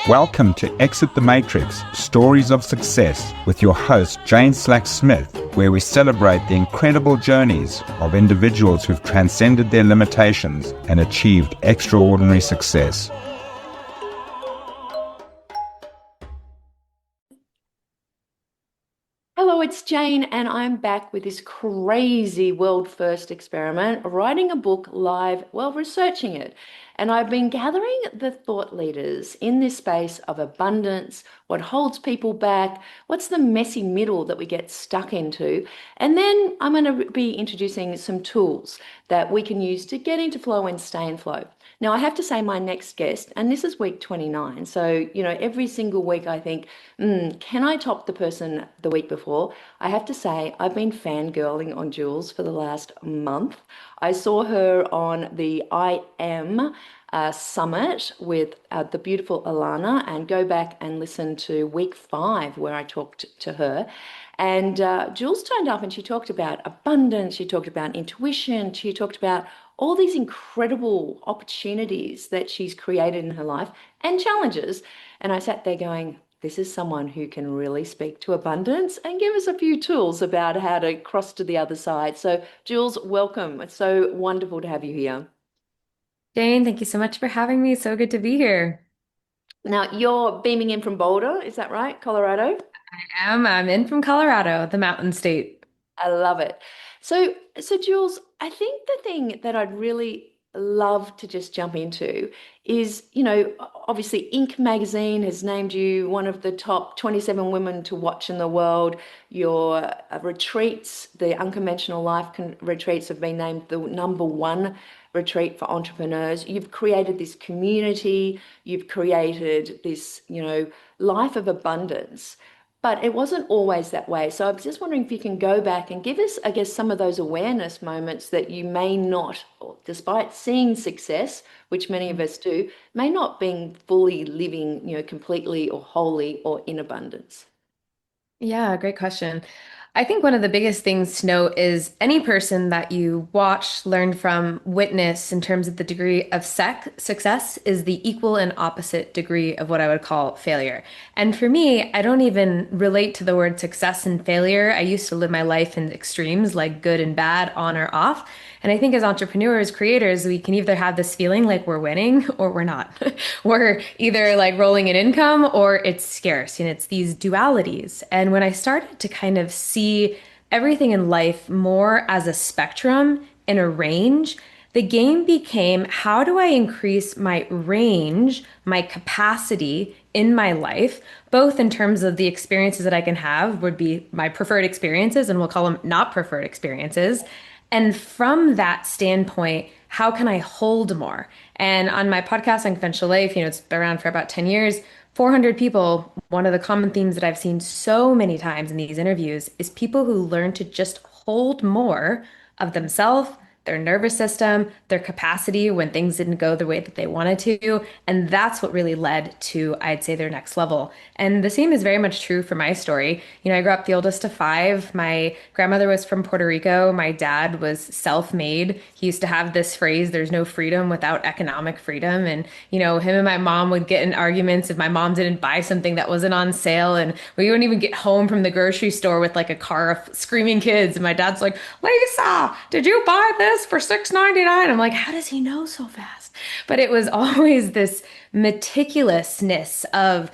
Welcome to Exit the Matrix, Stories of Success with your host, Jane Slack-Smith, where we celebrate the incredible journeys of individuals who've transcended their limitations and achieved extraordinary success. Hello, it's Jane, and I'm back with this crazy world first experiment, writing a book live while researching it. And I've been gathering the thought leaders in this space of abundance, what holds people back, what's the messy middle that we get stuck into. And then I'm going to be introducing some tools that we can use to get into flow and stay in flow. Now, I have to say, my next guest, and this is week 29. So, every single week I think, can I top the person the week before? I have to say, I've been fangirling on Jules for the last month. I saw her on the I Am summit with the beautiful Alana, and go back and listen to week 5 where I talked to her. And Jules turned up and she talked about abundance, she talked about intuition, she talked about all these incredible opportunities that she's created in her life and challenges. And I sat there going, this is someone who can really speak to abundance and give us a few tools about how to cross to the other side. So, Jules, welcome. It's so wonderful to have you here. Jane, thank you so much for having me. So good to be here. Now, you're beaming in from Boulder, is that right? Colorado? I'm in from Colorado, the mountain state. I love it. So Jules, I think the thing that I'd really love to just jump into is, obviously Inc. magazine has named you one of the top 27 women to watch in the world. Your retreats, the unconventional retreats, have been named the #1 retreat for entrepreneurs. You've created this community, you've created this, life of abundance. But it wasn't always that way. So I was just wondering if you can go back and give us, I guess, some of those awareness moments that you may not, or despite seeing success, which many of us do, may not being fully living, completely or wholly or in abundance. Yeah, great question. I think one of the biggest things to know is any person that you watch, learn from, witness in terms of the degree of success is the equal and opposite degree of what I would call failure. And for me, I don't even relate to the word success and failure. I used to live my life in extremes, like good and bad, on or off. And I think as entrepreneurs, creators, we can either have this feeling like we're winning or we're not. We're either like rolling in income or it's scarce. And it's these dualities. And when I started to kind of see everything in life more as a spectrum and a range, the game became how do I increase my range, my capacity in my life, both in terms of the experiences that I can have, would be my preferred experiences, and we'll call them not preferred experiences. And from that standpoint, how can I hold more? And on my podcast, Unconventional Life, it's been around for about 10 years, 400 people. One of the common themes that I've seen so many times in these interviews is people who learn to just hold more of themselves, their nervous system, their capacity when things didn't go the way that they wanted to. And that's what really led to, I'd say, their next level. And the same is very much true for my story. I grew up the oldest of five. My grandmother was from Puerto Rico. My dad was self-made. He used to have this phrase, there's no freedom without economic freedom. And, him and my mom would get in arguments if my mom didn't buy something that wasn't on sale. And we wouldn't even get home from the grocery store with like a car of screaming kids. And my dad's like, Lisa, did you buy this for $6.99? I'm like, how does he know so fast? But it was always this meticulousness of,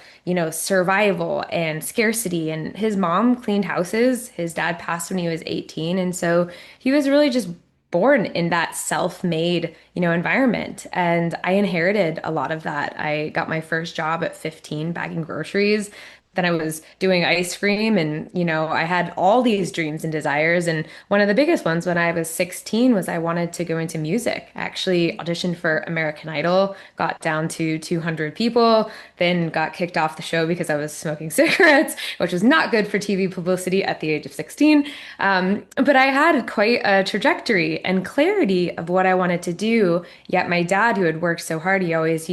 survival and scarcity. And his mom cleaned houses. His dad passed when he was 18. And so he was really just born in that self-made, environment. And I inherited a lot of that. I got my first job at 15 bagging groceries. Then I was doing ice cream and, I had all these dreams and desires. And one of the biggest ones when I was 16 was I wanted to go into music. I actually auditioned for American Idol, got down to 200 people, then got kicked off the show because I was smoking cigarettes, which was not good for TV publicity at the age of 16. But I had quite a trajectory and clarity of what I wanted to do. Yet my dad, who had worked so hard, he always,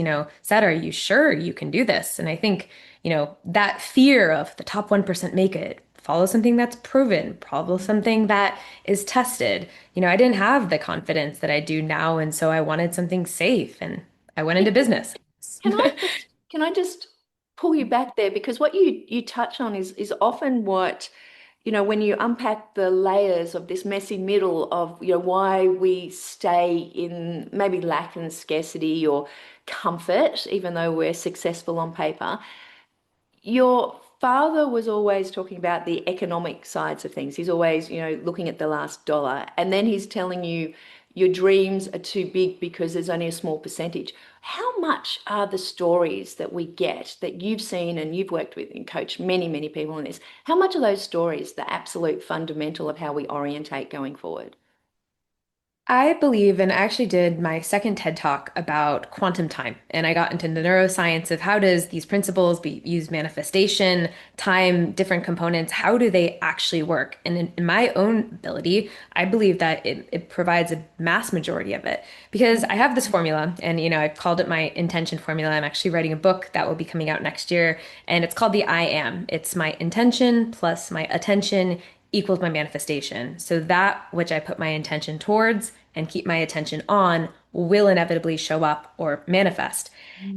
said, are you sure you can do this? And I think that fear of the top 1% make it, follow something that's proven, follow something that is tested. I didn't have the confidence that I do now. And so I wanted something safe and I went into business. Can I just pull you back there because what you touch on is often what, when you unpack the layers of this messy middle of, why we stay in maybe lack and scarcity or comfort, even though we're successful on paper. Your father was always talking about the economic sides of things. He's always, looking at the last dollar. And then he's telling you your dreams are too big because there's only a small percentage. How much are the stories that we get that you've seen and you've worked with and coached many, many people in this? How much are those stories the absolute fundamental of how we orientate going forward? I believe, and I actually did my second TED Talk about quantum time, and I got into the neuroscience of how does these principles be used, manifestation, time, different components, how do they actually work? And in my own ability, I believe that it provides a mass majority of it because I have this formula, and I've called it my intention formula. I'm actually writing a book that will be coming out next year, and it's called the I Am. It's my intention plus my attention equals my manifestation. So that which I put my intention towards and keep my attention on will inevitably show up or manifest.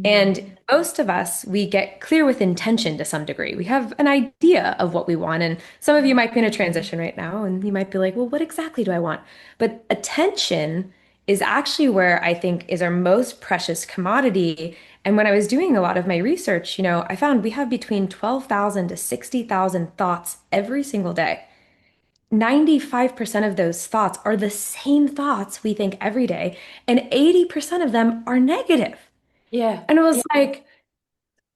And most of us, we get clear with intention to some degree. We have an idea of what we want. And some of you might be in a transition right now, and you might be like, well, what exactly do I want? But attention is actually where I think is our most precious commodity. And when I was doing a lot of my research, I found we have between 12,000 to 60,000 thoughts every single day. 95% of those thoughts are the same thoughts we think every day, and 80% of them are negative. Yeah. And it was like,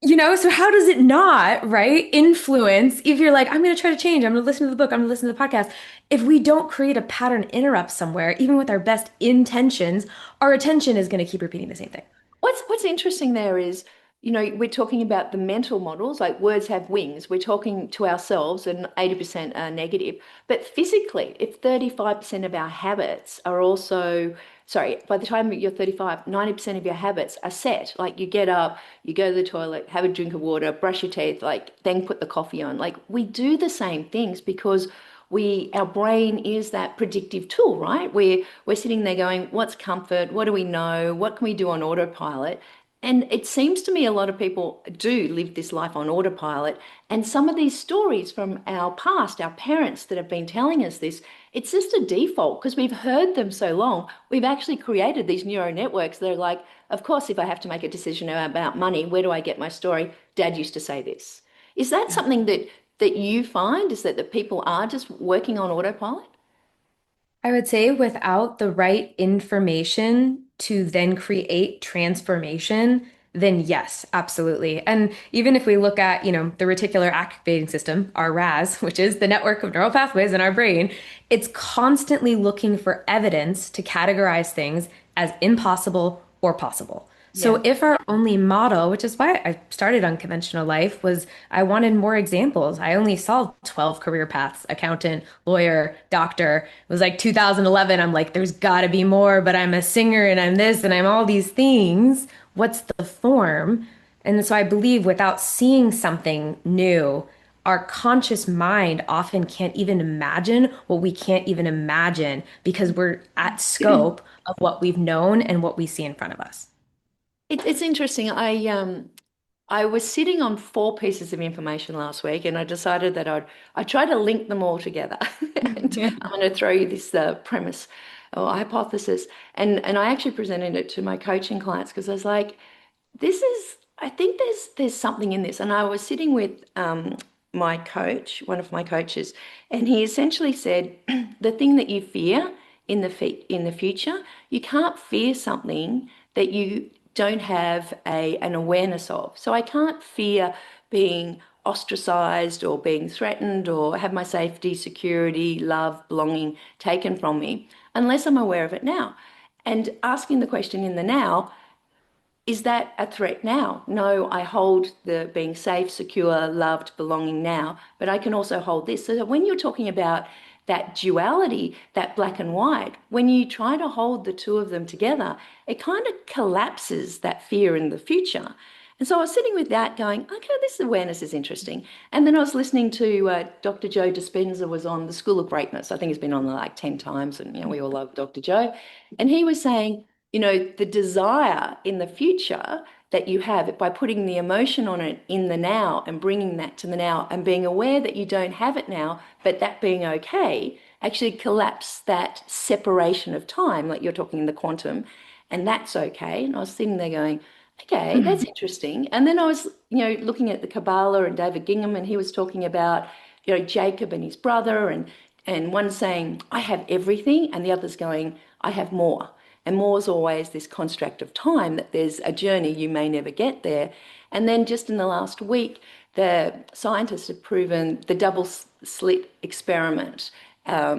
so how does it not, right, influence if you're like, I'm going to try to change, I'm going to listen to the book, I'm going to listen to the podcast. If we don't create a pattern interrupt somewhere, even with our best intentions, our attention is going to keep repeating the same thing. What's interesting there is, we're talking about the mental models, like words have wings. We're talking to ourselves, and 80% are negative. But physically, if 35% of our habits are also, sorry, by the time you're 35, 90% of your habits are set. Like you get up, you go to the toilet, have a drink of water, brush your teeth, like then put the coffee on. Like we do the same things because our brain is that predictive tool, right? We're sitting there going, what's comfort? What do we know? What can we do on autopilot? And it seems to me a lot of people do live this life on autopilot. And some of these stories from our past, our parents that have been telling us this, it's just a default because we've heard them so long. We've actually created these neural networks. They're like, of course, if I have to make a decision about money, where do I get my story? Dad used to say this. Is that something that you find is that people are just working on autopilot? I would say without the right information to then create transformation, then yes, absolutely. And even if we look at, the reticular activating system, our RAS, which is the network of neural pathways in our brain, it's constantly looking for evidence to categorize things as impossible or possible. So Yeah. if our only model, which is why I started Unconventional Life, was I wanted more examples. I only saw 12 career paths, accountant, lawyer, doctor. It was like 2011. I'm like, there's got to be more, but I'm a singer and I'm this and I'm all these things. What's the form? And so I believe without seeing something new, our conscious mind often can't even imagine what we can't even imagine because we're at scope of what we've known and what we see in front of us. It's interesting. I was sitting on four pieces of information last week, and I decided that I'd try to link them all together. And Yeah. I'm going to throw you this premise or hypothesis, and I actually presented it to my coaching clients because I was like, I think there's something in this. And I was sitting with my coach, one of my coaches, and he essentially said, the thing that you fear in the future, you can't fear something that you don't have an awareness of. So I can't fear being ostracized or being threatened or have my safety, security, love, belonging taken from me unless I'm aware of it now. And asking the question in the now, is that a threat now? No, I hold the being safe, secure, loved, belonging now, but I can also hold this. So when you're talking about that duality, that black and white, when you try to hold the two of them together, it kind of collapses that fear in the future. And so I was sitting with that going, okay, this awareness is interesting. And then I was listening to Dr. Joe Dispenza was on the School of Greatness. I think he's been on like 10 times and, we all love Dr. Joe. And he was saying, the desire in the future that you have by putting the emotion on it in the now and bringing that to the now and being aware that you don't have it now, but that being okay, actually collapse that separation of time, like you're talking in the quantum, and that's okay. And I was sitting there going, okay, that's interesting. And then I was, looking at the Kabbalah and David Gingham, and he was talking about, Jacob and his brother, and one saying, I have everything, and the other's going, I have more. And more is always this construct of time, that there's a journey, you may never get there. And then just in the last week, the scientists have proven the double slit experiment, Yeah.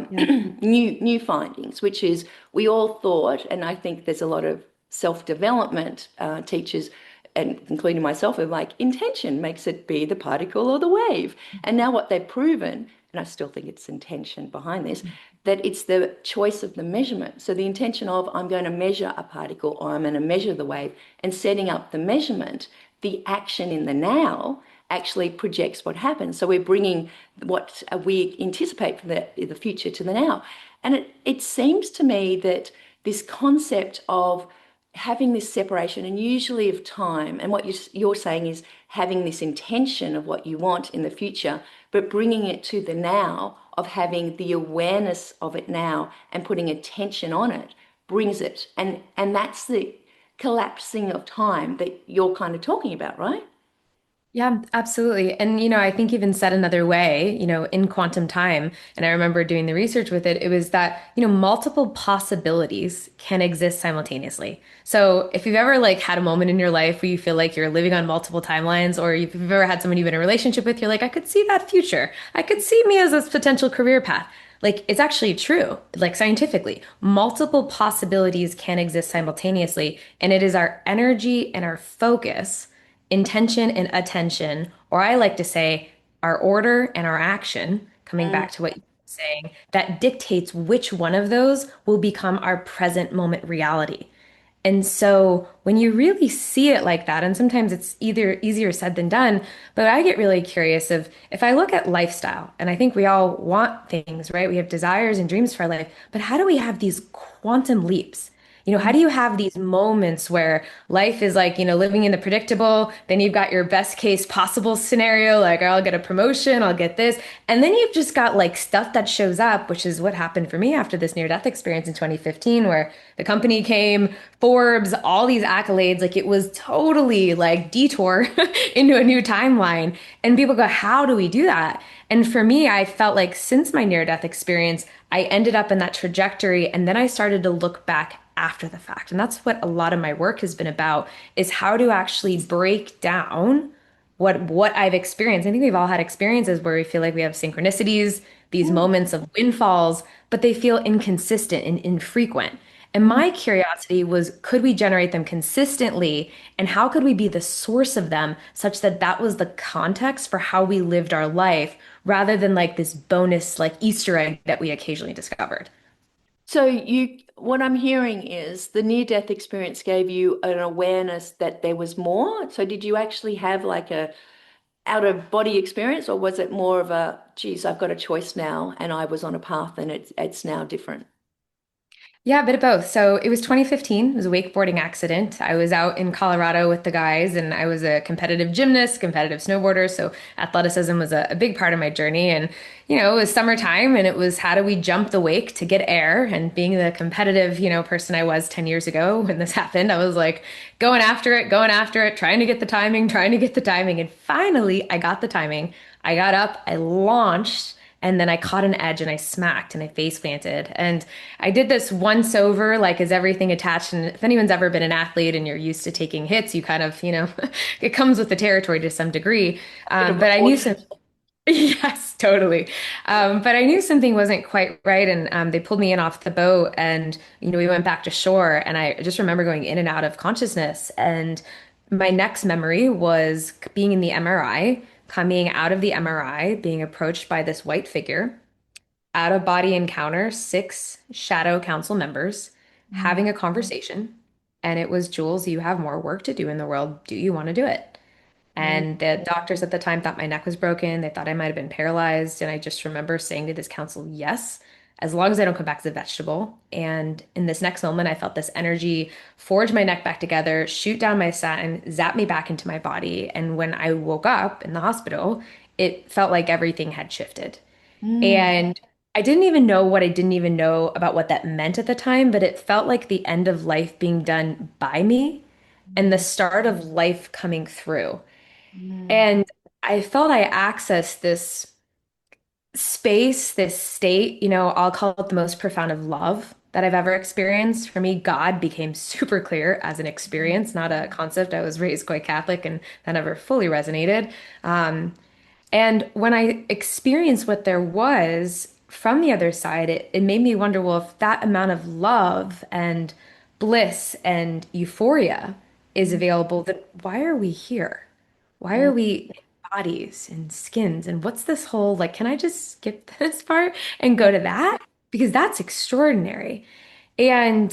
new findings, which is we all thought, and I think there's a lot of self-development teachers, and including myself, are like intention makes it be the particle or the wave. And now what they've proven, and I still think it's intention behind this, that it's the choice of the measurement. So the intention of I'm going to measure a particle or I'm going to measure the wave, and setting up the measurement, the action in the now actually projects what happens. So we're bringing what we anticipate from the future to the now. And it seems to me that this concept of having this separation, and usually of time, and what you're saying is having this intention of what you want in the future, but bringing it to the now, of having the awareness of it now and putting attention on it, brings it. And that's the collapsing of time that you're kind of talking about, right? Yeah, absolutely. And, I think even said another way, in quantum time, and I remember doing the research with it, it was that, multiple possibilities can exist simultaneously. So if you've ever like had a moment in your life where you feel like you're living on multiple timelines, or if you've ever had someone you've been in a relationship with, you're like, I could see that future. I could see me as a potential career path. Like it's actually true, like scientifically, multiple possibilities can exist simultaneously. And it is our energy and our focus, intention and attention, or I like to say our order and our action, coming back to what you were saying, that dictates which one of those will become our present moment reality. And so when you really see it like that, and sometimes it's either easier said than done, but I get really curious of if I look at lifestyle, and I think we all want things, right? We have desires and dreams for our life, but how do we have these quantum leaps? How do you have these moments where life is like, living in the predictable, then you've got your best case possible scenario, like I'll get a promotion, I'll get this. And then you've just got like stuff that shows up, which is what happened for me after this near-death experience in 2015, where the company came, Forbes, all these accolades, like it was totally like detour into a new timeline. And people go, how do we do that? And for me, I felt like since my near-death experience, I ended up in that trajectory. And then I started to look back after the fact. And that's what a lot of my work has been about, is how to actually break down what I've experienced. I think we've all had experiences where we feel like we have synchronicities, these moments of windfalls, but they feel inconsistent and infrequent. And my curiosity was, could we generate them consistently? And how could we be the source of them such that that was the context for how we lived our life rather than like this bonus, like Easter egg that we occasionally discovered? So what I'm hearing is the near-death experience gave you an awareness that there was more. So did you actually have like a out-of-body experience, or was it more of a, geez, I've got a choice now, and I was on a path and it's now different? Yeah, a bit of both. So it was 2015. It was a wakeboarding accident. I was out in Colorado with the guys, and I was a competitive gymnast, competitive snowboarder. So athleticism was a big part of my journey. And, it was summertime, and it was how do we jump the wake to get air? And being the competitive, person I was 10 years ago when this happened, I was like going after it, trying to get the timing, trying to get the timing. And finally, I got the timing. I got up, I launched. And then I caught an edge and I smacked and I face planted. And I did this once over, like, is everything attached? And if anyone's ever been an athlete and you're used to taking hits, you kind of, it comes with the territory to some degree. Bit of a But I knew some, force. yes, totally. But I knew something wasn't quite right. And they pulled me in off the boat and, we went back to shore. And I just remember going in and out of consciousness. And my next memory was being in the MRI, coming out of the MRI, being approached by this white figure, out of body encounter, six shadow council members having a conversation. And it was, Jules, you have more work to do in the world. Do you want to do it? Mm. And the doctors at the time thought my neck was broken. They thought I might have been paralyzed. And I just remember saying to this council, yes. as long as I don't come back as a vegetable. And in this next moment, I felt this energy forge my neck back together, shoot down my satin, zap me back into my body. And when I woke up in the hospital, it felt like everything had shifted. Mm, And I didn't even know what I didn't even know about what that meant at the time, but it felt like the end of life being done by me and the mm, start of life coming through. mm, And I felt I accessed this space, this state, I'll call it the most profound of love that I've ever experienced. For me, God became super clear as an experience, not a concept. I was raised quite Catholic and that never fully resonated. And when I experienced what there was from the other side, it made me wonder, well, if that amount of love and bliss and euphoria is mm, available, then why are we here? Why mm. are we in bodies and skins? And what's this whole, like, can I just skip this part and go to that? Because that's extraordinary. And,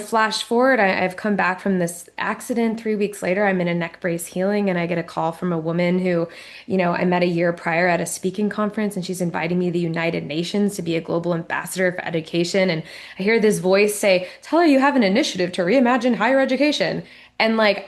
flash forward, I've come back from this accident 3 weeks later. I'm in a neck brace healing, and I get a call from a woman who, I met a year prior at a speaking conference, and she's inviting me to the United Nations to be a global ambassador for education. And I hear this voice say, "Tell her you have an initiative to reimagine higher education." And like,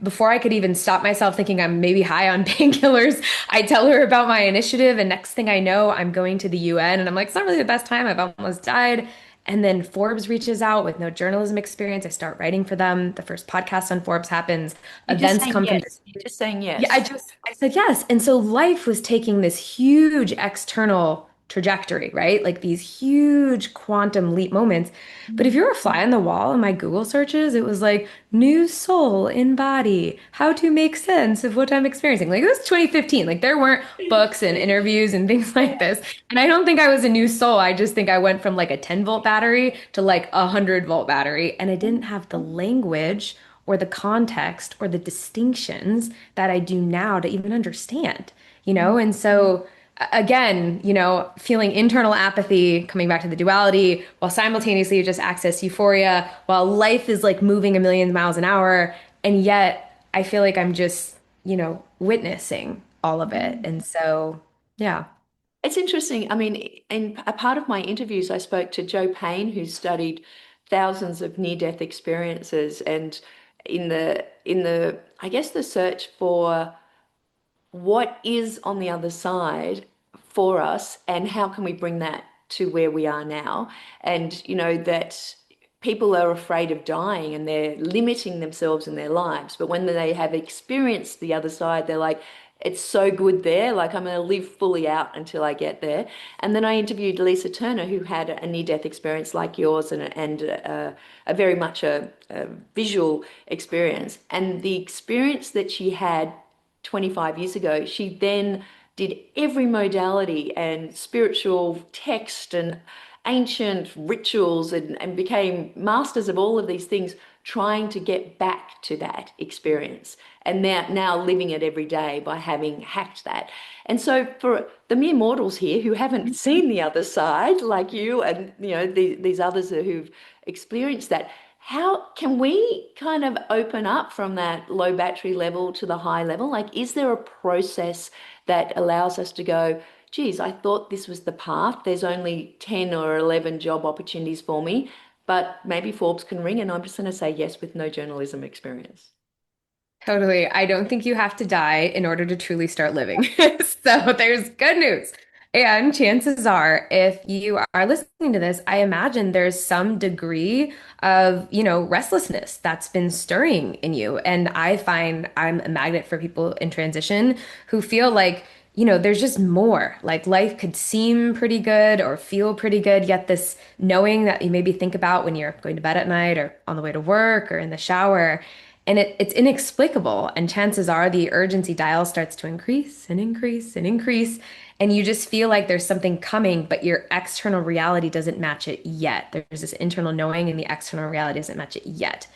before I could even stop myself thinking I'm maybe high on painkillers, I tell her about my initiative. And next thing I know, I'm going to the UN. And I'm like, it's not really the best time. I've almost died. And then Forbes reaches out with no journalism experience. I start writing for them. The first podcast on Forbes happens. You're just Events saying come from yes. You're just saying yeah, yes. I said yes. And so life was taking this huge external trajectory, right? Like these huge quantum leap moments. But if Mm, you're a fly on the wall in my Google searches, it was like new soul in body, how to make sense of what I'm experiencing. Like it was 2015. Like there weren't books and interviews and things like this. And I don't think I was a new soul. I just think I went from like a 10-volt battery to like a 100-volt battery. And I didn't have the language or the context or the distinctions that I do now to even understand, mm. And so again, feeling internal apathy, coming back to the duality, while simultaneously you just access euphoria, while life is like moving a million miles an hour, and yet I feel like I'm just, witnessing all of it. And so, yeah. It's interesting. I mean, in a part of my interviews, I spoke to Joe Payne, who studied thousands of near-death experiences, and I guess the search for what is on the other side for us and how can we bring that to where we are now. And that people are afraid of dying and they're limiting themselves in their lives, but when they have experienced the other side, they're like, it's so good there, like I'm going to live fully out until I get there. And then I interviewed Lisa Turner, who had a near-death experience like yours, and a very much a visual experience, and the experience that she had 25 years ago, she then did every modality and spiritual text and ancient rituals, and became masters of all of these things, trying to get back to that experience. And now living it every day by having hacked that. And so for the mere mortals here who haven't seen the other side, like you and these others who've experienced that, how can we kind of open up from that low battery level to the high level? Like, is there a process that allows us to go, geez, I thought this was the path. There's only 10 or 11 job opportunities for me, but maybe Forbes can ring and I'm just going to say yes with no journalism experience. Totally. I don't think you have to die in order to truly start living. So there's good news. And chances are, if you are listening to this, I imagine there's some degree of, restlessness that's been stirring in you. And I find I'm a magnet for people in transition who feel like, there's just more. Like life could seem pretty good or feel pretty good, yet this knowing that you maybe think about when you're going to bed at night or on the way to work or in the shower. And it's inexplicable. And chances are the urgency dial starts to increase and increase and increase. And you just feel like there's something coming, but your external reality doesn't match it yet. There's this internal knowing, and the external reality doesn't match it yet.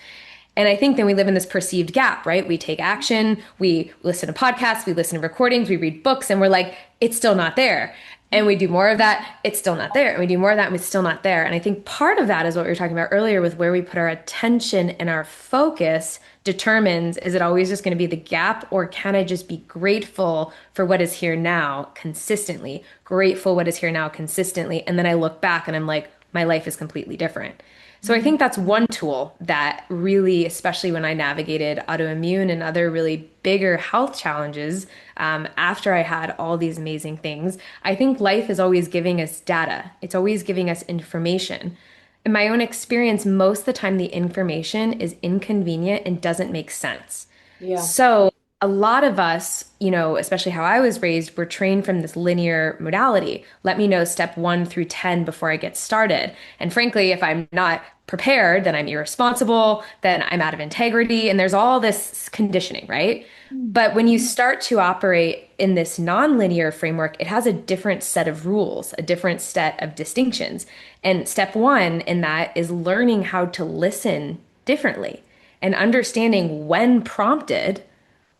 And I think then we live in this perceived gap, right? We take action, we listen to podcasts, we listen to recordings, we read books, and we're like, it's still not there. And we do more of that, it's still not there. And we do more of that, and it's still not there. And I think part of that is what we were talking about earlier with where we put our attention and our focus determines, is it always just going to be the gap, or can I just be grateful for what is here now consistently? Grateful what is here now consistently. And then I look back and I'm like, my life is completely different. So I think that's one tool that really, especially when I navigated autoimmune and other really bigger health challenges, after I had all these amazing things, I think life is always giving us data. It's always giving us information. In my own experience, most of the time the information is inconvenient and doesn't make sense. Yeah. So a lot of us, especially how I was raised, were trained from this linear modality. Let me know step 1 through 10 before I get started. And frankly, if I'm not prepared, then I'm irresponsible, then I'm out of integrity, and there's all this conditioning, right? But when you start to operate in this nonlinear framework, it has a different set of rules, a different set of distinctions. And step one in that is learning how to listen differently and understanding when prompted,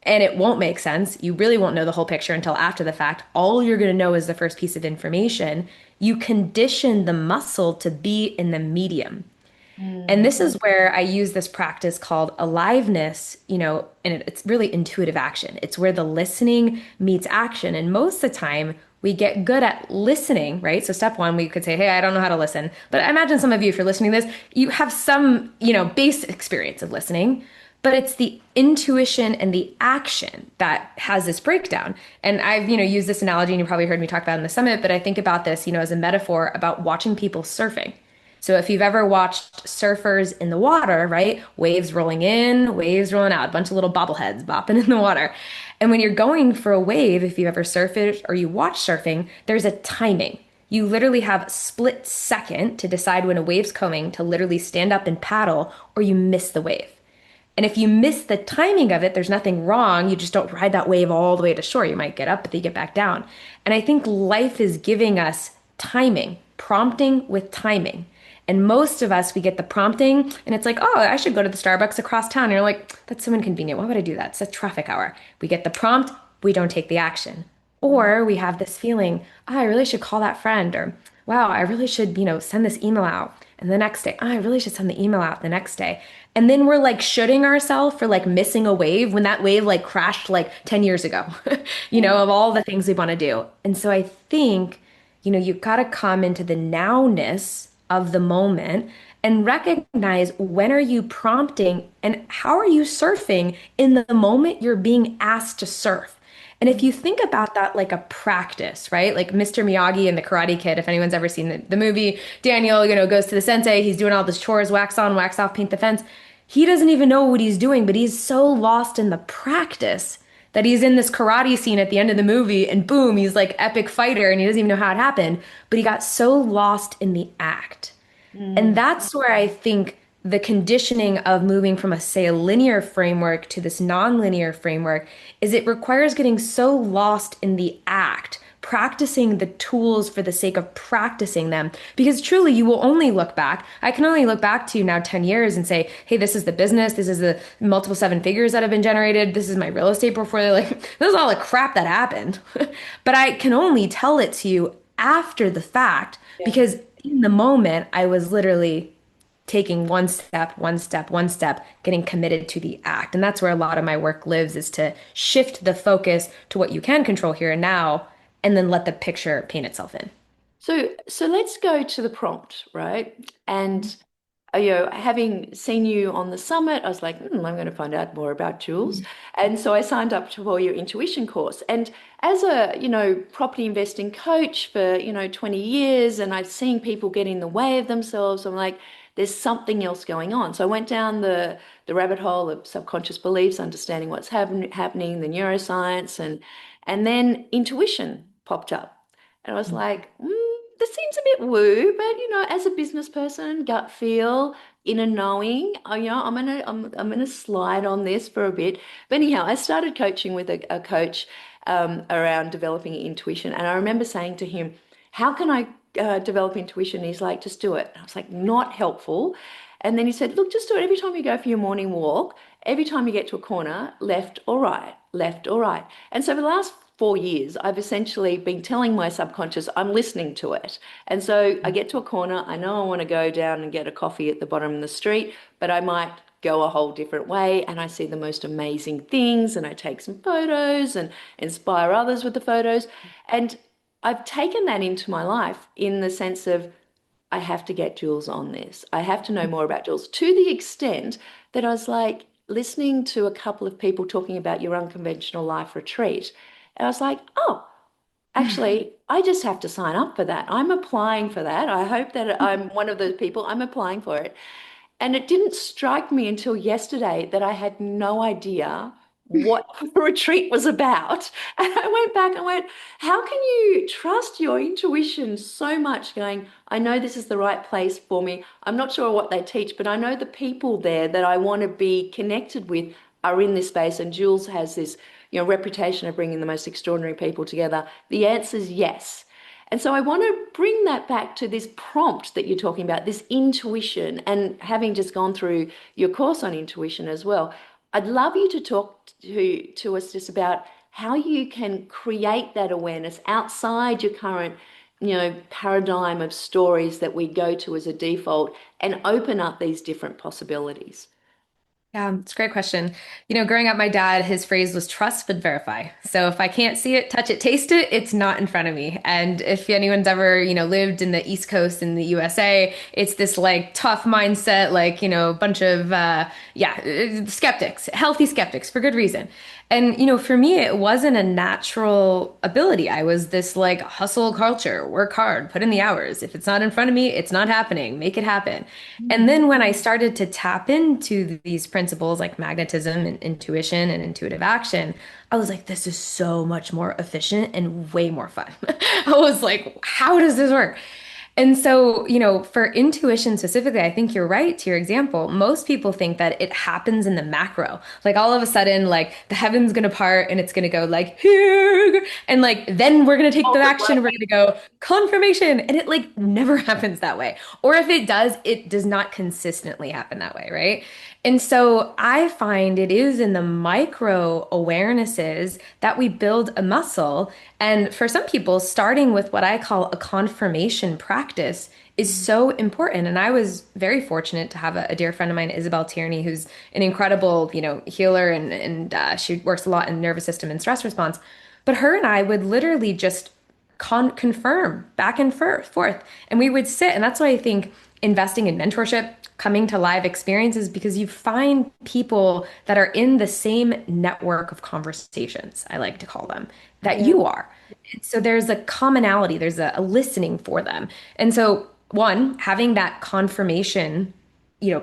and it won't make sense. You really won't know the whole picture until after the fact. All you're going to know is the first piece of information. You condition the muscle to be in the medium. And Mm. this is where I use this practice called aliveness, and it's really intuitive action. It's where the listening meets action. And most of the time, we get good at listening, right? So step one, we could say, hey, I don't know how to listen. But I imagine some of you, if you're listening to this, you have some, base experience of listening, but it's the intuition and the action that has this breakdown. And I've, used this analogy, and you probably heard me talk about it in the summit, but I think about this, as a metaphor about watching people surfing. So if you've ever watched surfers in the water, right? Waves rolling in, waves rolling out, a bunch of little bobbleheads bopping in the water. And when you're going for a wave, if you ever surf it or you watch surfing, there's a timing. You literally have a split second to decide when a wave's coming to literally stand up and paddle, or you miss the wave. And if you miss the timing of it, there's nothing wrong. You just don't ride that wave all the way to shore. You might get up, but then you get back down. And I think life is giving us timing, prompting with timing. And most of us, we get the prompting and it's like, oh, I should go to the Starbucks across town. And you're like, that's so inconvenient. Why would I do that? It's a traffic hour. We get the prompt, we don't take the action. Or we have this feeling, oh, I really should call that friend, or wow, I really should, send this email out. And the next day, oh, I really should send the email out the next day. And then we're like shooting ourselves for like missing a wave when that wave like crashed like 10 years ago, of all the things we want to do. And so I think, you've got to come into the nowness of the moment and recognize, when are you prompting and how are you surfing in the moment you're being asked to surf. And if you think about that like a practice, right? Like Mr. Miyagi and the Karate Kid, if anyone's ever seen the movie, Daniel, goes to the sensei, he's doing all this chores, wax on, wax off, paint the fence. He doesn't even know what he's doing, but he's so lost in the practice that he's in this karate scene at the end of the movie, and boom, he's like epic fighter and he doesn't even know how it happened, but he got so lost in the act. And that's where I think the conditioning of moving from say a linear framework to this nonlinear framework is, it requires getting so lost in the act, practicing the tools for the sake of practicing them. Because truly, you will only look back. I can only look back to now 10 years and say, hey, this is the business. This is the multiple seven figures that have been generated. This is my real estate portfolio. Like, this is all the crap that happened. But I can only tell it to you after the fact, Yeah. because in the moment, I was literally taking one step, one step, one step, getting committed to the act. And that's where a lot of my work lives, is to shift the focus to what you can control here and now, and then let the picture paint itself in. So let's go to the prompt, right? And having seen you on the summit, I was like, I'm going to find out more about Jules. And so I signed up for your intuition course. And as a, property investing coach for, 20 years, and I've seen people get in the way of themselves, I'm like, there's something else going on. So I went down the rabbit hole of subconscious beliefs, understanding what's happening, the neuroscience, and then intuition popped up. And I was like, this seems a bit woo, but as a business person, gut feel, inner knowing, I'm gonna slide on this for a bit. But anyhow, I started coaching with a coach around developing intuition, and I remember saying to him, "How can I develop intuition?" And he's like, "Just do it." And I was like, "Not helpful." And then he said, "Look, just do it every time you go for your morning walk. Every time you get to a corner, left or right, left or right." And so for the last 4 years, I've essentially been telling my subconscious I'm listening to it. And so I get to a corner, I know I want to go down and get a coffee at the bottom of the street, but I might go a whole different way and I see the most amazing things and I take some photos and inspire others with the photos. And I've taken that into my life in the sense of I have to get Jules on this. I have to know more about Jules to the extent that I was like listening to a couple of people talking about your unconventional life retreat. And I was like, oh, actually, I just have to sign up for that. I'm applying for that. I hope that I'm one of those people. I'm applying for it. And it didn't strike me until yesterday that I had no idea what the retreat was about. And I went back and went, how can you trust your intuition so much going, I know this is the right place for me. I'm not sure what they teach, but I know the people there that I want to be connected with are in this space. And Jules has this, reputation of bringing the most extraordinary people together. The answer is yes. And so I want to bring that back to this prompt that you're talking about, this intuition, and having just gone through your course on intuition as well. I'd love you to talk to us just about how you can create that awareness outside your current, paradigm of stories that we go to as a default and open up these different possibilities. Yeah, it's a great question. Growing up, my dad, his phrase was trust but verify. So if I can't see it, touch it, taste it, it's not in front of me. And if anyone's ever, lived in the East Coast in the USA, it's this like tough mindset, like, a bunch of, skeptics, healthy skeptics for good reason. And, for me, it wasn't a natural ability. I was this like hustle culture, work hard, put in the hours. If it's not in front of me, it's not happening. Make it happen. And then when I started to tap into these principles like magnetism and intuition and intuitive action, I was like, this is so much more efficient and way more fun. I was like, how does this work? And so, for intuition specifically, I think you're right to your example. Most people think that it happens in the macro. Like all of a sudden, like the heaven's gonna part and it's gonna go like here, and like then we're gonna take the action, we're gonna go confirmation. And it like never happens that way. Or if it does not consistently happen that way, right? And so I find it is in the micro awarenesses that we build a muscle. And for some people, starting with what I call a confirmation practice is so important. And I was very fortunate to have a dear friend of mine, Isabel Tierney, who's an incredible, healer and she works a lot in nervous system and stress response. But her and I would literally just confirm back and forth. And we would sit. And that's why I think investing in mentorship, coming to live experiences, because you find people that are in the same network of conversations, I like to call them, that Yeah. you are. So there's a commonality, there's a listening for them. And so, one, having that confirmation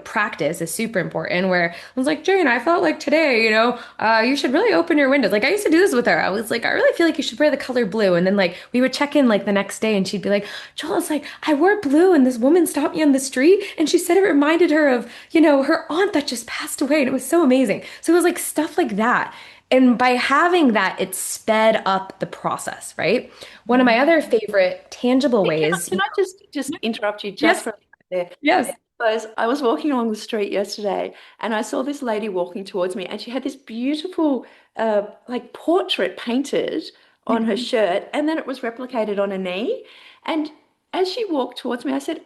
practice is super important. Where I was like, Jane, I felt like today, you should really open your windows. Like I used to do this with her. I was like, I really feel like you should wear the color blue. And then like we would check in like the next day and she'd be like, Joel, it's like I wore blue and this woman stopped me on the street and she said it reminded her of, her aunt that just passed away. And it was so amazing. So it was like stuff like that. And by having that, it sped up the process, right? One of my other favorite tangible Can I, ways. can I just interrupt you just Yes, for a minute there? yes. Because I was walking along the street yesterday and I saw this lady walking towards me and she had this beautiful like portrait painted on her shirt and then it was replicated on her knee. And as she walked towards me, I said,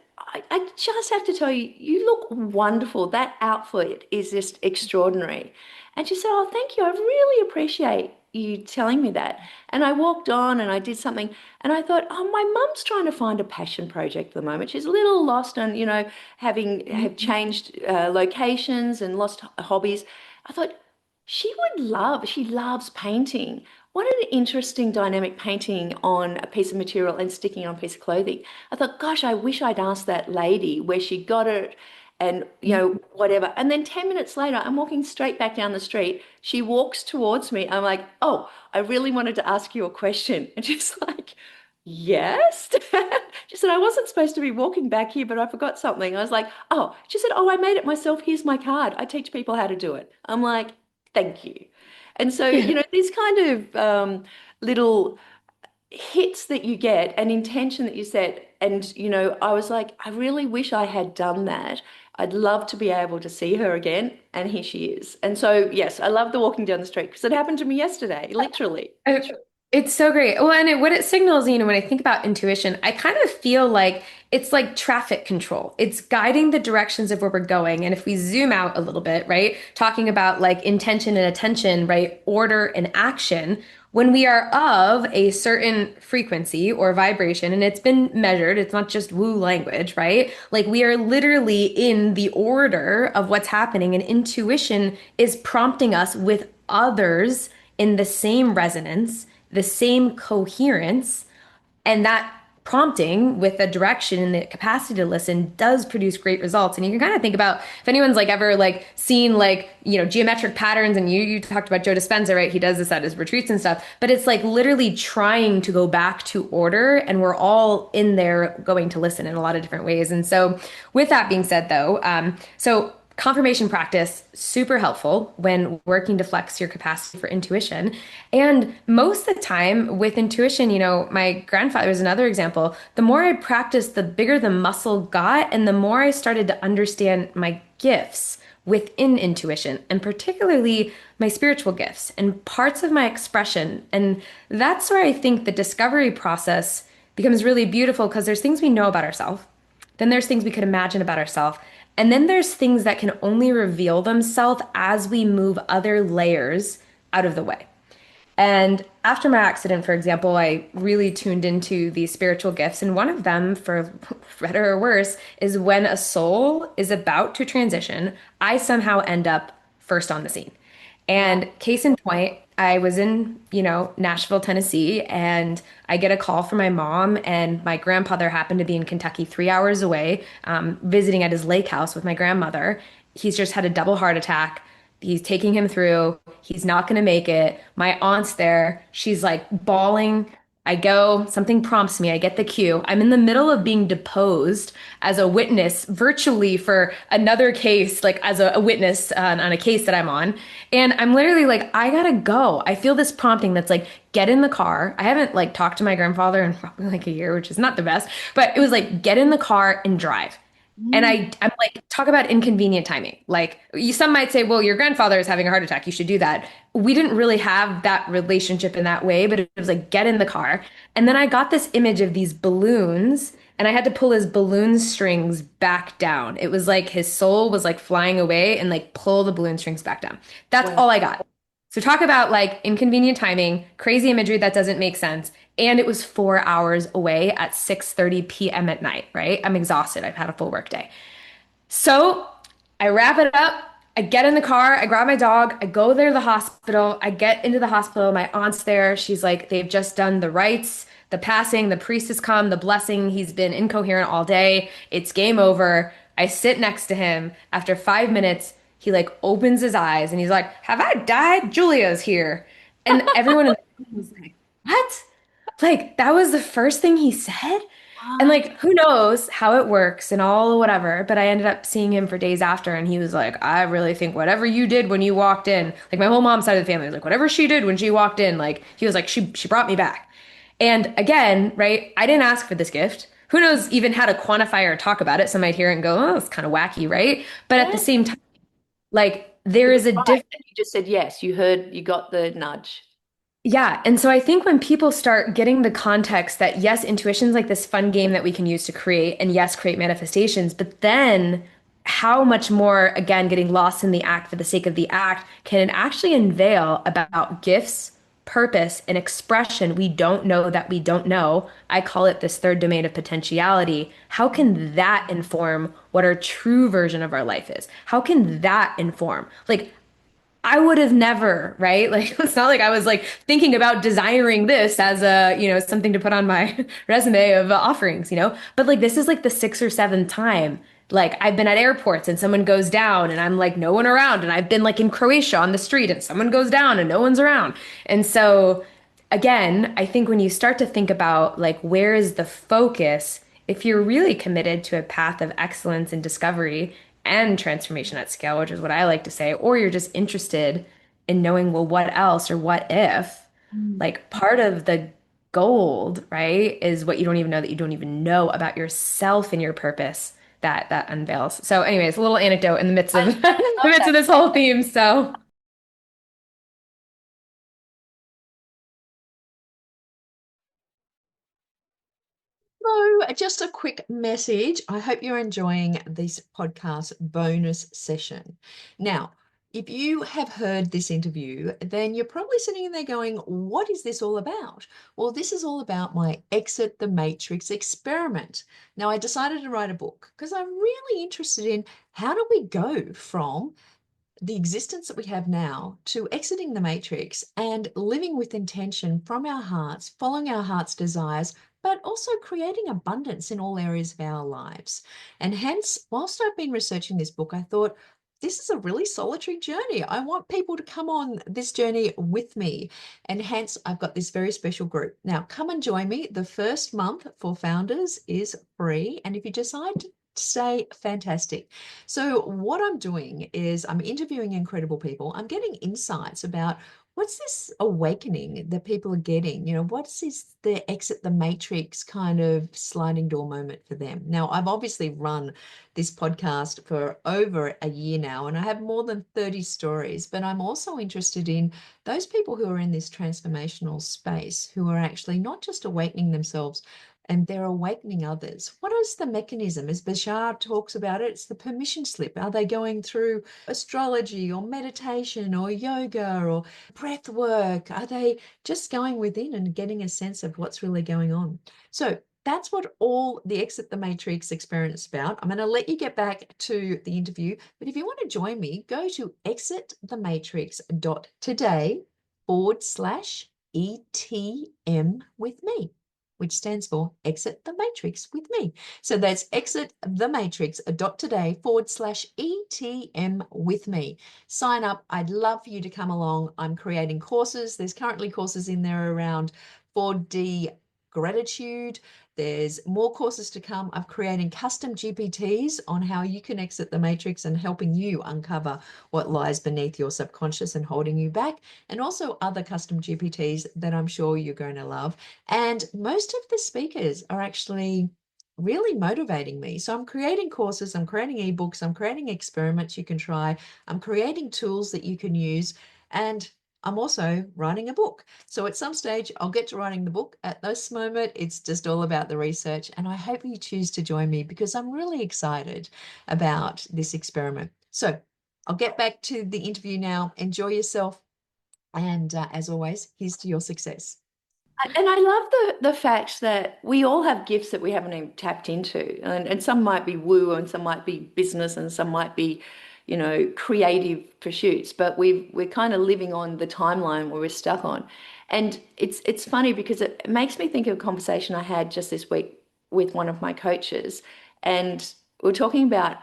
I just have to tell you, you look wonderful. That outfit is just extraordinary. And she said, oh, thank you. I really appreciate you telling me that. And I walked on and I did something and I thought, oh, my mum's trying to find a passion project at the moment. She's a little lost and, having have changed locations and lost hobbies. I thought she loves painting. What an interesting dynamic painting on a piece of material and sticking on a piece of clothing. I thought, gosh, I wish I'd asked that lady where she got it and, whatever. And then 10 minutes later, I'm walking straight back down the street. She walks towards me. I'm like, oh, I really wanted to ask you a question. And she's like, yes. She said, I wasn't supposed to be walking back here, but I forgot something. I was like, oh, she said, oh, I made it myself. Here's my card. I teach people how to do it. I'm like, thank you. And so, these kind of little hits that you get, an intention that you set. And, I was like, I really wish I had done that. I'd love to be able to see her again. And here she is. And so, yes, I love the walking down the street because it happened to me yesterday, literally. It's so great. Well, and what it signals, when I think about intuition, I kind of feel like it's like traffic control. It's guiding the directions of where we're going. And if we zoom out a little bit, right, talking about like intention and attention, right, order and action, when we are of a certain frequency or vibration, and it's been measured, it's not just woo language, right? Like we are literally in the order of what's happening, and intuition is prompting us with others in the same resonance, the same coherence, and that prompting with the direction and the capacity to listen does produce great results. And you can kind of think about if anyone's like ever like seen like, geometric patterns, and you talked about Joe Dispenza, right? He does this at his retreats and stuff, but it's like literally trying to go back to order, and we're all in there going to listen in a lot of different ways. And so with that being said though, so confirmation practice super helpful when working to flex your capacity for intuition. And most of the time with intuition, my grandfather is another example. The more I practiced, the bigger the muscle got, and the more I started to understand my gifts within intuition, and particularly my spiritual gifts and parts of my expression. And that's where I think the discovery process becomes really beautiful, because there's things we know about ourselves, then there's things we could imagine about ourselves. And then there's things that can only reveal themselves as we move other layers out of the way. And after my accident, for example, I really tuned into these spiritual gifts. And one of them, for better or worse, is when a soul is about to transition, I somehow end up first on the scene. Wow. And case in point, I was in, Nashville, Tennessee, and I get a call from my mom, and my grandfather happened to be in Kentucky 3 hours away, visiting at his lake house with my grandmother. He's just had a double heart attack. He's taking him through. He's not going to make it. My aunt's there. She's like bawling. I go, something prompts me. I get the cue. I'm in the middle of being deposed as a witness virtually for another case, like as a witness on a case that I'm on. And I'm literally like, I gotta go. I feel this prompting that's like, get in the car. I haven't like talked to my grandfather in probably like a year, which is not the best, but it was like, get in the car and drive. And Mm. I'm like, talk about inconvenient timing. Like, some might say, well, your grandfather is having a heart attack. You should do that. We didn't really have that relationship in that way, but it was like, get in the car. And then I got this image of these balloons, and I had to pull his balloon strings back down. It was like his soul was like flying away, and like pull the balloon strings back down. That's Wow. all I got. So talk about like inconvenient timing, crazy imagery that doesn't make sense. And it was 4 hours away at 6:30 p.m. at night, right? I'm exhausted. I've had a full work day. So I wrap it up. I get in the car. I grab my dog. I go there to the hospital. I get into the hospital. My aunt's there. She's like, they've just done the rites, the passing, the priest has come, the blessing. He's been incoherent all day. It's game over. I sit next to him. After 5 minutes, he like opens his eyes and he's like, have I died? Julia's here. And everyone in the room was like, what? Like, that was the first thing he said? And Wow. like, who knows how it works and all whatever. But I ended up seeing him for days after, and he was like, I really think whatever you did when you walked in, like my whole mom's side of the family was like, whatever she did when she walked in, like he was like, she brought me back. And again, right, I didn't ask for this gift. Who knows even how to quantify or talk about it? Some might hear it and go, oh, it's kind of wacky, right? But at the Yeah. same time, like there It was is a right. difference. And you just said yes. You heard, you got the nudge. Yeah. And so I think when people start getting the context that yes, intuition's like this fun game that we can use to create, and yes, create manifestations, but then how much more, again, getting lost in the act for the sake of the act can it actually unveil about gifts, purpose, and expression we don't know that we don't know. I call it this third domain of potentiality. How can that inform what our true version of our life is? How can that inform? Like, I would have never, right? Like it's not like I was like thinking about desiring this as a, something to put on my resume of offerings. But like this is like the sixth or seventh time. Like I've been at airports and someone goes down and I'm like no one around, and I've been like in Croatia on the street and someone goes down and no one's around. And so again, I think when you start to think about like where is the focus, if you're really committed to a path of excellence and discovery and transformation at scale, which is what I like to say, or you're just interested in knowing, well, what else or what if, Mm. like part of the gold, right, is what you don't even know that you don't even know about yourself and your purpose that unveils. So, anyways, a little anecdote in the midst of I the love midst that. of this whole theme. So So, just a quick message. I hope you're enjoying this podcast bonus session. Now, if you have heard this interview, then you're probably sitting there going, what is this all about? Well, this is all about my Exit the Matrix experiment. Now, I decided to write a book because I'm really interested in how do we go from the existence that we have now to exiting the matrix and living with intention from our hearts, following our heart's desires, but also creating abundance in all areas of our lives. And hence, whilst I've been researching this book, I thought, this is a really solitary journey. I want people to come on this journey with me. And hence, I've got this very special group. Now, come and join me. The first month for founders is free. And if you decide to stay, fantastic. So what I'm doing is I'm interviewing incredible people. I'm getting insights about what's this awakening that people are getting? What's this the exit the matrix kind of sliding door moment for them? Now, I've obviously run this podcast for over a year now, and I have more than 30 stories, but I'm also interested in those people who are in this transformational space, who are actually not just awakening themselves, and they're awakening others. What is the mechanism? As Bashar talks about it, it's the permission slip. Are they going through astrology or meditation or yoga or breath work? Are they just going within and getting a sense of what's really going on? So that's what all the Exit the Matrix experience is about. I'm going to let you get back to the interview, but if you want to join me, go to exitthematrix.today/ETM with me, which stands for Exit the Matrix with me. So that's exitthematrix.today/ETM with me. Sign up. I'd love for you to come along. I'm creating courses. There's currently courses in there around 4D gratitude. There's more courses to come. I'm creating custom GPTs on how you can exit the matrix and helping you uncover what lies beneath your subconscious and holding you back, and also other custom GPTs that I'm sure you're going to love. And most of the speakers are actually really motivating me. So I'm creating courses, I'm creating ebooks, I'm creating experiments you can try, I'm creating tools that you can use, and I'm also writing a book. So at some stage, I'll get to writing the book. At this moment, it's just all about the research. And I hope you choose to join me because I'm really excited about this experiment. So I'll get back to the interview now. Enjoy yourself. And as always, here's to your success. And I love the fact that we all have gifts that we haven't even tapped into. And some might be woo and some might be business and some might be, creative pursuits. But we're kind of living on the timeline where we're stuck on. And it's funny because it makes me think of a conversation I had just this week with one of my coaches. And we're talking about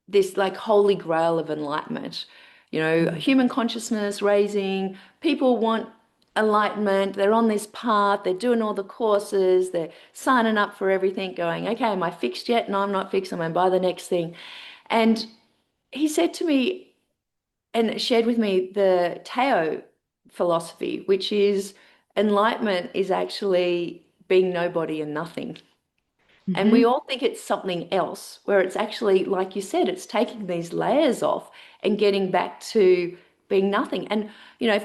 this like holy grail of enlightenment, human consciousness raising. People want enlightenment. They're on this path. They're doing all the courses. They're signing up for everything, going, okay, am I fixed yet? No, I'm not fixed. I'm going to buy the next thing. And he said to me and shared with me the Tao philosophy, which is enlightenment is actually being nobody and nothing. And we Hmm. all think it's something else, where it's actually, like you said, it's taking these layers off and getting back to being nothing. And,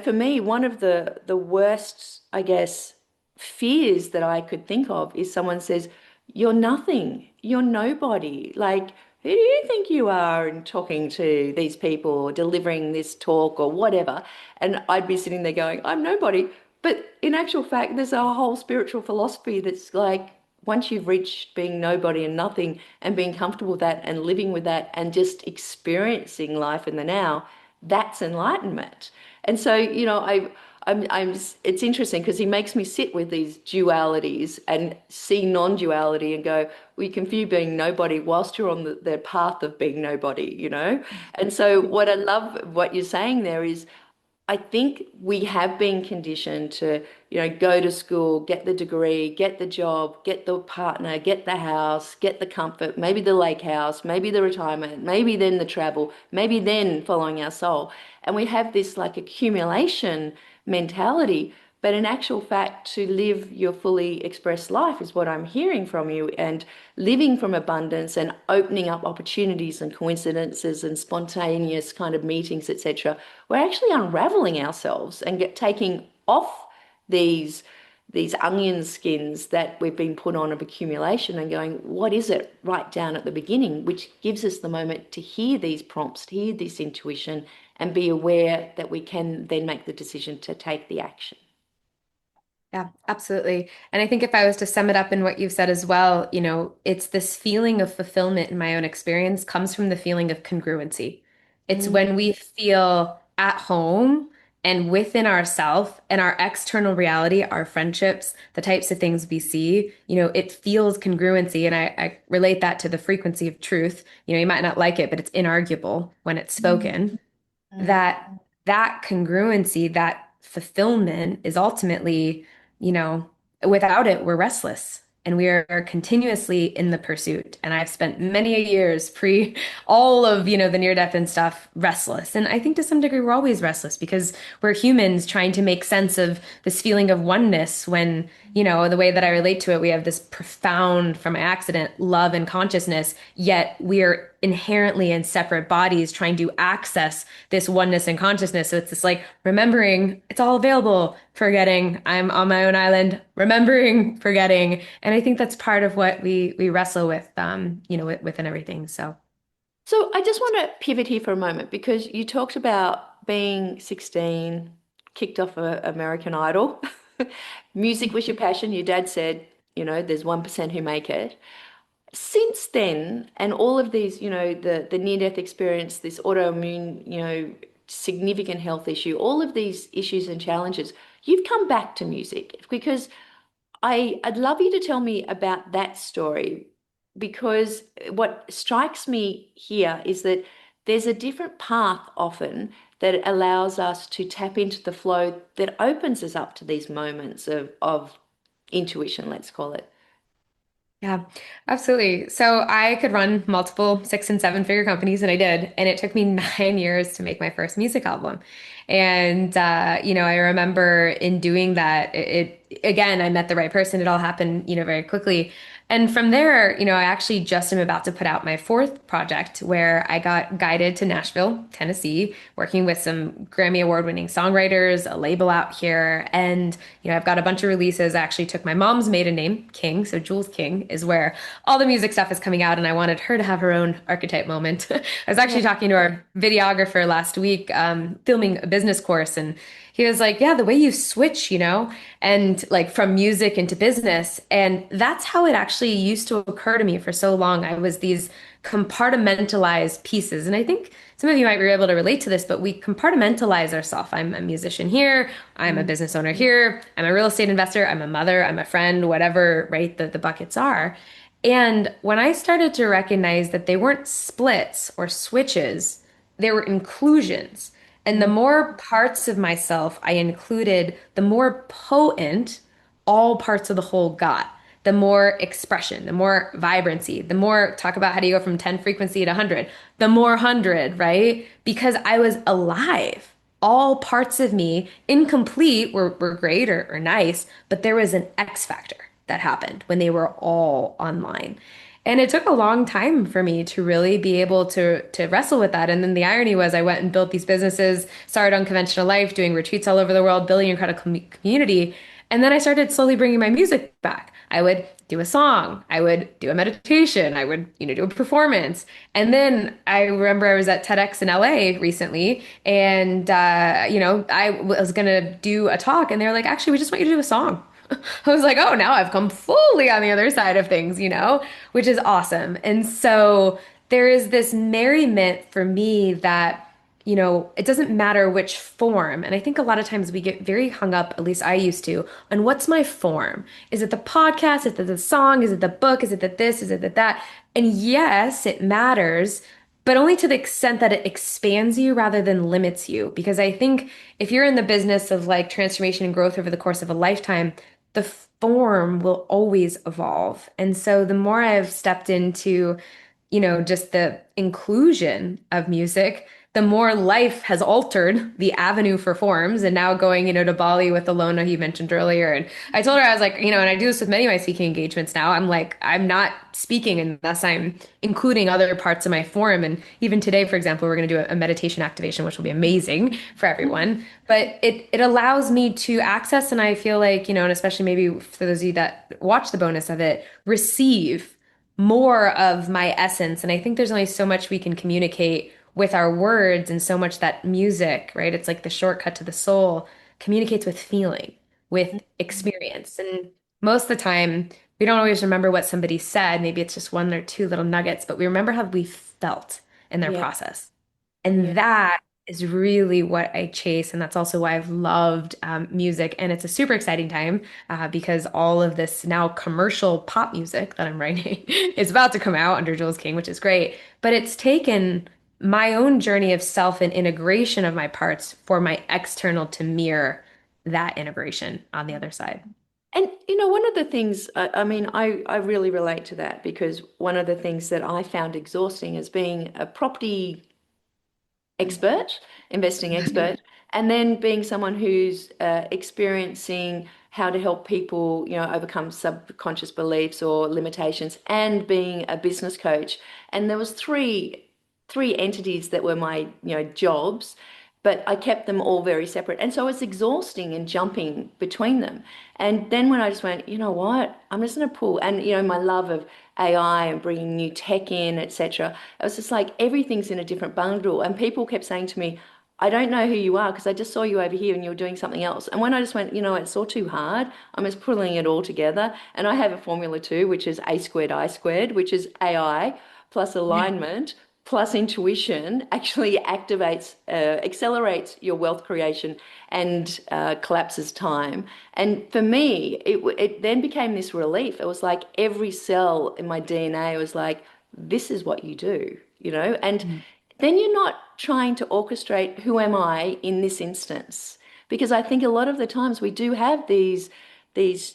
for me, one of the worst, I guess, fears that I could think of is someone says, you're nothing, you're nobody. Like, who do you think you are? And talking to these people or delivering this talk or whatever. And I'd be sitting there going, I'm nobody. But in actual fact, there's a whole spiritual philosophy that's like, once you've reached being nobody and nothing and being comfortable with that and living with that and just experiencing life in the now, that's enlightenment. And so, it's interesting because he makes me sit with these dualities and see non-duality and go, well, you can view being nobody whilst you're on the path of being nobody. And so what I love what you're saying there is I think we have been conditioned to, go to school, get the degree, get the job, get the partner, get the house, get the comfort, maybe the lake house, maybe the retirement, maybe then the travel, maybe then following our soul. And we have this like accumulation mentality. But in actual fact, to live your fully expressed life is what I'm hearing from you, and living from abundance and opening up opportunities and coincidences and spontaneous kind of meetings, etc. We're actually unraveling ourselves and taking off these these onion skins that we've been put on of accumulation and going, what is it right down at the beginning, which gives us the moment to hear these prompts, to hear this intuition, and be aware that we can then make the decision to take the action. Yeah, absolutely. And I think if I was to sum it up in what you've said as well, it's this feeling of fulfillment in my own experience comes from the feeling of congruency. It's Mm. when we feel at home and within ourselves and our external reality, our friendships, the types of things we see, it feels congruency. And I relate that to the frequency of truth. You might not like it, but it's inarguable when it's Mm, spoken mm, that that congruency, that fulfillment is ultimately, you know, without it, we're restless and we are continuously in the pursuit. And I've spent many a years pre all of, the near death and stuff restless. And I think to some degree we're always restless because we're humans trying to make sense of this feeling of oneness when, the way that I relate to it, we have this profound, from my accident, love and consciousness, yet we are inherently in separate bodies trying to access this oneness and consciousness. So it's this like remembering it's all available, forgetting I'm on my own island, remembering, forgetting. And I think that's part of what we wrestle with, within everything. So So I just want to pivot here for a moment because you talked about being 16, kicked off American Idol. Music was your passion. Your dad said, there's 1% who make it. Since then, and all of these, the near-death experience, this autoimmune, significant health issue, all of these issues and challenges, you've come back to music because I'd love you to tell me about that story because what strikes me here is that there's a different path often that allows us to tap into the flow that opens us up to these moments of intuition, let's call it. yeah, absolutely. So I could run multiple 6 and 7 figure companies, and I did. And it took me 9 years to make my first music album. And I remember in doing that, again, I met the right person. It all happened, very quickly. And from there, I actually just am about to put out my fourth project where I got guided to Nashville, Tennessee, working with some Grammy award-winning songwriters, a label out here. And, I've got a bunch of releases. I actually took my mom's maiden name, King. So Jules King is where all the music stuff is coming out. And I wanted her to have her own archetype moment. I was actually Yeah. talking to our videographer last week, filming a business course. And he was like, yeah, the way you switch, and like from music into business. And that's how it actually used to occur to me for so long. I was these compartmentalized pieces. And I think some of you might be able to relate to this, but we compartmentalize ourselves. I'm a musician here. I'm a Mm. business owner here. I'm a real estate investor. I'm a mother. I'm a friend, whatever, right? The buckets are. And when I started to recognize that they weren't splits or switches, they were inclusions. And the Mm. more parts of myself I included, the more potent all parts of the whole got. The more expression, the more vibrancy, the more talk about how do you go from 10 frequency to 100, the more 100, right? Because I was alive. All parts of me, incomplete, were great or nice, but there was an X factor that happened when they were all online. And it took a long time for me to really be able to wrestle with that. And then the irony was I went and built these businesses, started Unconventional Life, doing retreats all over the world, building an incredible community. And then I started slowly bringing my music back. I would do a song, I would do a meditation, I would, do a performance. And then I remember I was at TEDx in LA recently, and I was gonna do a talk, and they were like, actually, we just want you to do a song. I was like, oh, now I've come fully on the other side of things, which is awesome. And so there is this merriment for me that, it doesn't matter which form. And I think a lot of times we get very hung up, at least I used to, on what's my form? Is it the podcast? Is it the song? Is it the book? Is it the this? Is it the that? And yes, it matters, but only to the extent that it expands you rather than limits you. Because I think if you're in the business of like transformation and growth over the course of a lifetime, the form will always evolve. And so the more I've stepped into, just the inclusion of music, the more life has altered the avenue for forms. And now going, to Bali with Alona, you mentioned earlier. And I told her, I was like, and I do this with many of my speaking engagements now. I'm like, I'm not speaking unless I'm including other parts of my form. And even today, for example, we're going to do a meditation activation, which will be amazing for everyone. But it allows me to access, and I feel like, and especially maybe for those of you that watch the bonus of it, receive more of my essence. And I think there's only so much we can communicate with our words, and so much that music, right? It's like the shortcut to the soul, communicates with feeling, with experience. And most of the time, we don't always remember what somebody said. Maybe it's just one or two little nuggets, but we remember how we felt in their Yeah. process. Yeah. And that is really what I chase. And that's also why I've loved music. And it's a super exciting time because all of this now commercial pop music that I'm writing is about to come out under Jules King, which is great. But it's taken my own journey of self and integration of my parts for my external to mirror that integration on the other side. And one of the things, I mean, I really relate to that, because one of the things that I found exhausting as being a property expert, investing expert, and then being someone who's experiencing how to help people, overcome subconscious beliefs or limitations, and being a business coach. And there was three entities that were my, jobs, but I kept them all very separate. And so it's exhausting and jumping between them. And then when I just went, you know what, I'm just going to pull, and my love of AI and bringing new tech in, etc. It was just like everything's in a different bundle. And people kept saying to me, I don't know who you are because I just saw you over here and you were doing something else. And when I just went, it's all too hard, I'm just pulling it all together. And I have a formula too, which is A squared I squared, which is AI plus alignment plus intuition actually accelerates your wealth creation and collapses time. And for me, it then became this relief. It was like every cell in my DNA was like, this is what you do, and then you're not trying to orchestrate who am I in this instance. Because I think a lot of the times we do have these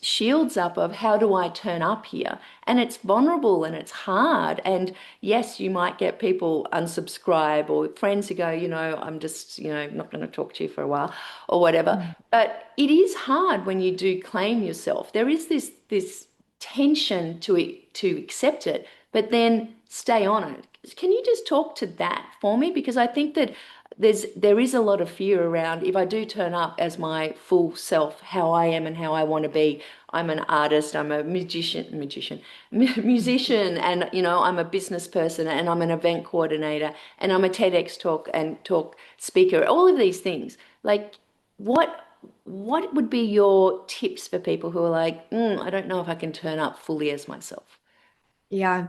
shields up of how do I turn up here? And it's vulnerable and it's hard. And yes, you might get people unsubscribe or friends who go, I'm just, not going to talk to you for a while or whatever. But it is hard when you do claim yourself. There is this tension to accept it, but then stay on it. Can you just talk to that for me? Because I think that there is a lot of fear around if I do turn up as my full self, how I am and how I want to be. I'm an artist, I'm a musician, and I'm a business person, and I'm an event coordinator, and I'm a TEDx talk speaker. All of these things. Like, what would be your tips for people who are like, I don't know if I can turn up fully as myself? Yeah,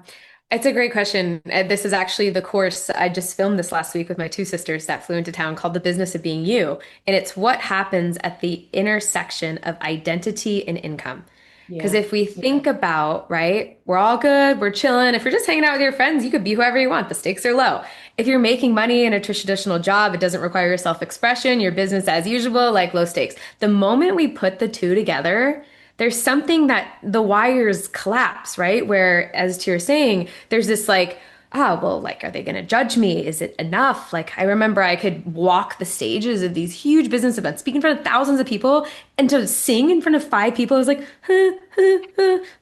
it's a great question. This is actually the course I just filmed this last week with my two sisters that flew into town, called The Business of Being You. And it's what happens at the intersection of identity and income. Because Yeah. if we think about, right, we're all good, we're chilling. If you're just hanging out with your friends, you could be whoever you want. The stakes are low. If you're making money in a traditional job, it doesn't require your self-expression, your business as usual, like low stakes. The moment we put the two together, there's something that the wires collapse, right? Where, as to your saying, there's this like, well, like, are they going to judge me? Is it enough? Like, I remember I could walk the stages of these huge business events, speak in front of thousands of people, and to sing in front of five people, I was like,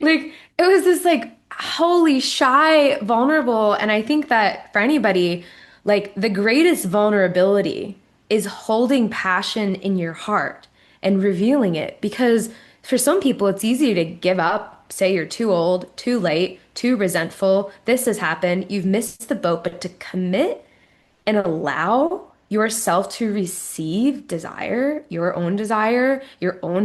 like, it was this like, holy shy, vulnerable. And I think that for anybody, like, the greatest vulnerability is holding passion in your heart and revealing it, because for some people, it's easy to give up, say you're too old, too late, too resentful, this has happened, you've missed the boat. But to commit and allow yourself to receive desire, your own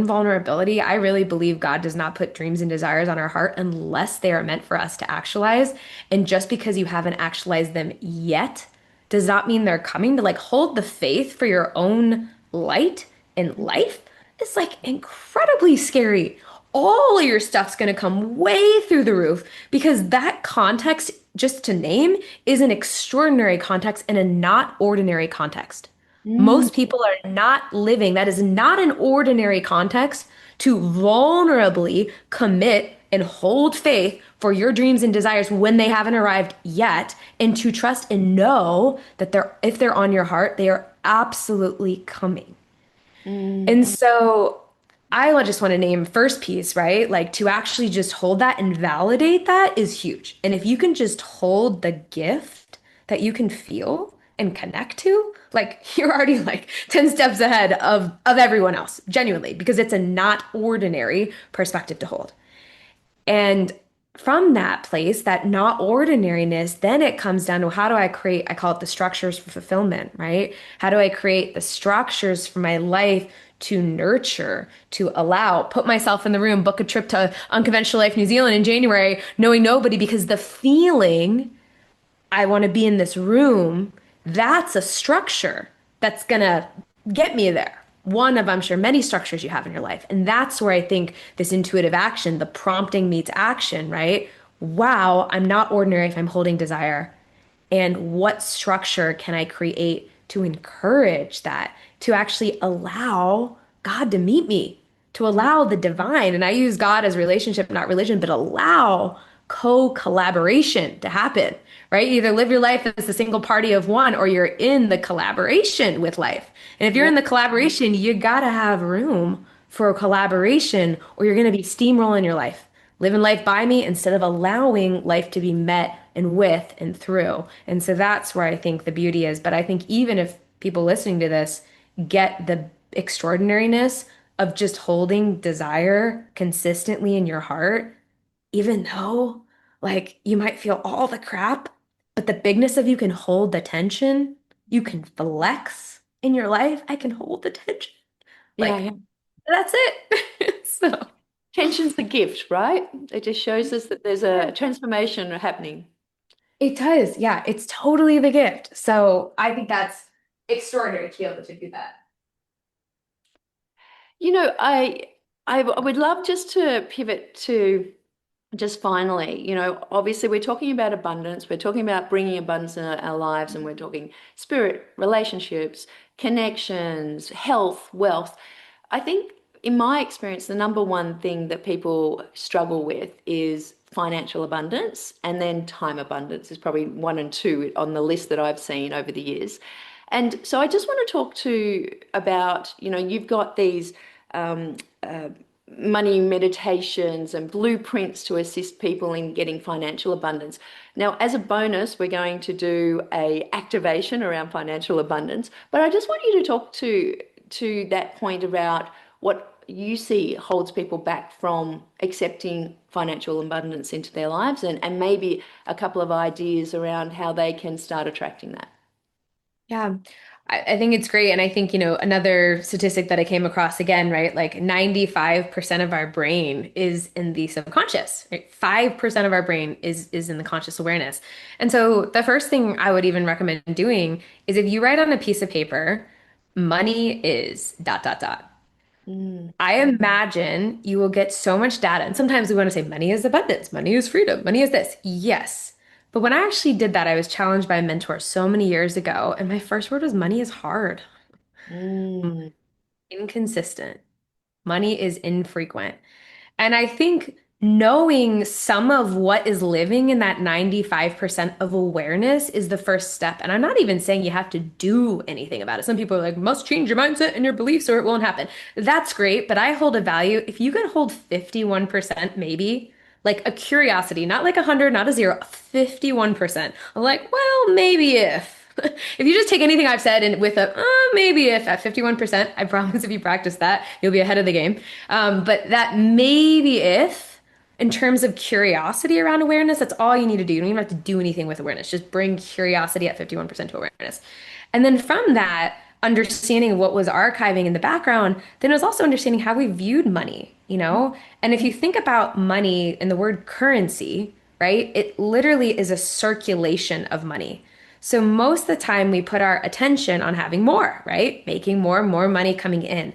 vulnerability. I really believe God does not put dreams and desires on our heart unless they are meant for us to actualize. And just because you haven't actualized them yet does not mean they're coming. To like hold the faith for your own light in life is like incredibly scary. All of your stuff's going to come way through the roof because that context, just to name, is an extraordinary context and a not ordinary context. Mm. Most people are not living, that is not an ordinary context to vulnerably commit and hold faith for your dreams and desires when they haven't arrived yet, and to trust and know that if they're on your heart, they are absolutely coming. And Mm. so I just want to name first piece, right? Like to actually just hold that and validate that is huge. And if you can just hold the gift that you can feel and connect to, like you're already like 10 steps ahead of everyone else, genuinely, because it's a not ordinary perspective to hold. And from that place, that not ordinariness, then it comes down to how do I create, I call it the structures for fulfillment, right? How do I create the structures for my life to nurture, to allow, put myself in the room, book a trip to Unconventional Life New Zealand in January, knowing nobody because the feeling I want to be in this room, that's a structure that's going to get me there. One of, I'm sure, many structures you have in your life. And that's where I think this intuitive action, the prompting meets action, right? Wow, I'm not ordinary if I'm holding desire. And what structure can I create to encourage that, to actually allow God to meet me, to allow the divine? And I use God as relationship, not religion, but allow co-collaboration to happen, right? You either live your life as the single party of one or you're in the collaboration with life. And if you're Yeah. in the collaboration, you gotta have room for a collaboration or you're gonna be steamrolling your life, living life by me instead of allowing life to be met and with and through. And so that's where I think the beauty is. But I think even if people listening to this get the extraordinariness of just holding desire consistently in your heart, even though like you might feel all the crap, but the bigness of you can hold the tension, you can flex in your life. I can hold the tension. Yeah, Like yeah. that's it. So Tension's the gift, right? It just shows us that there's a transformation happening. it does. Yeah, it's totally the gift. So I think that's extraordinary to be able to do that. You know, I would love just to pivot to just finally, obviously we're talking about abundance, we're talking about bringing abundance in our lives, and we're talking spirit, relationships, connections, health, wealth. I think, in my experience, the number one thing that people struggle with is financial abundance, and then time abundance is probably one and two on the list that I've seen over the years. And so I just want to talk to about, you've got these um, uh, money meditations and blueprints to assist people in getting financial abundance. Now, as a bonus, we're going to do a activation around financial abundance, but I just want you to talk to that point about what you see holds people back from accepting financial abundance into their lives, and maybe a couple of ideas around how they can start attracting that. Yeah, I think it's great. And I think, another statistic that I came across again, right? Like 95% of our brain is in the subconscious, right? 5% of our brain is in the conscious awareness. And so the first thing I would even recommend doing is if you write on a piece of paper, money is dot, dot, dot. Mm. I imagine you will get so much data. And sometimes we want to say money is abundance, money is freedom, money is this. Yes. But when I actually did that, I was challenged by a mentor so many years ago. And my first word was money is hard, Mm. inconsistent. Money is infrequent. And I think knowing some of what is living in that 95% of awareness is the first step. And I'm not even saying you have to do anything about it. Some people are like, must change your mindset and your beliefs or it won't happen. That's great. But I hold a value. If you can hold 51%, maybe like a curiosity, not like 100, not a zero, 51%. I'm like, well, maybe if. If you just take anything I've said and with a maybe if at 51%, I promise if you practice that, you'll be ahead of the game. But that maybe if, in terms of curiosity around awareness, that's all you need to do. You don't even have to do anything with awareness. Just bring curiosity at 51% to awareness. And then from that, understanding what was archiving in the background, then it was also understanding how we viewed money. And if you think about money and the word currency, right, it literally is a circulation of money. So most of the time we put our attention on having more, right? Making more and more money coming in.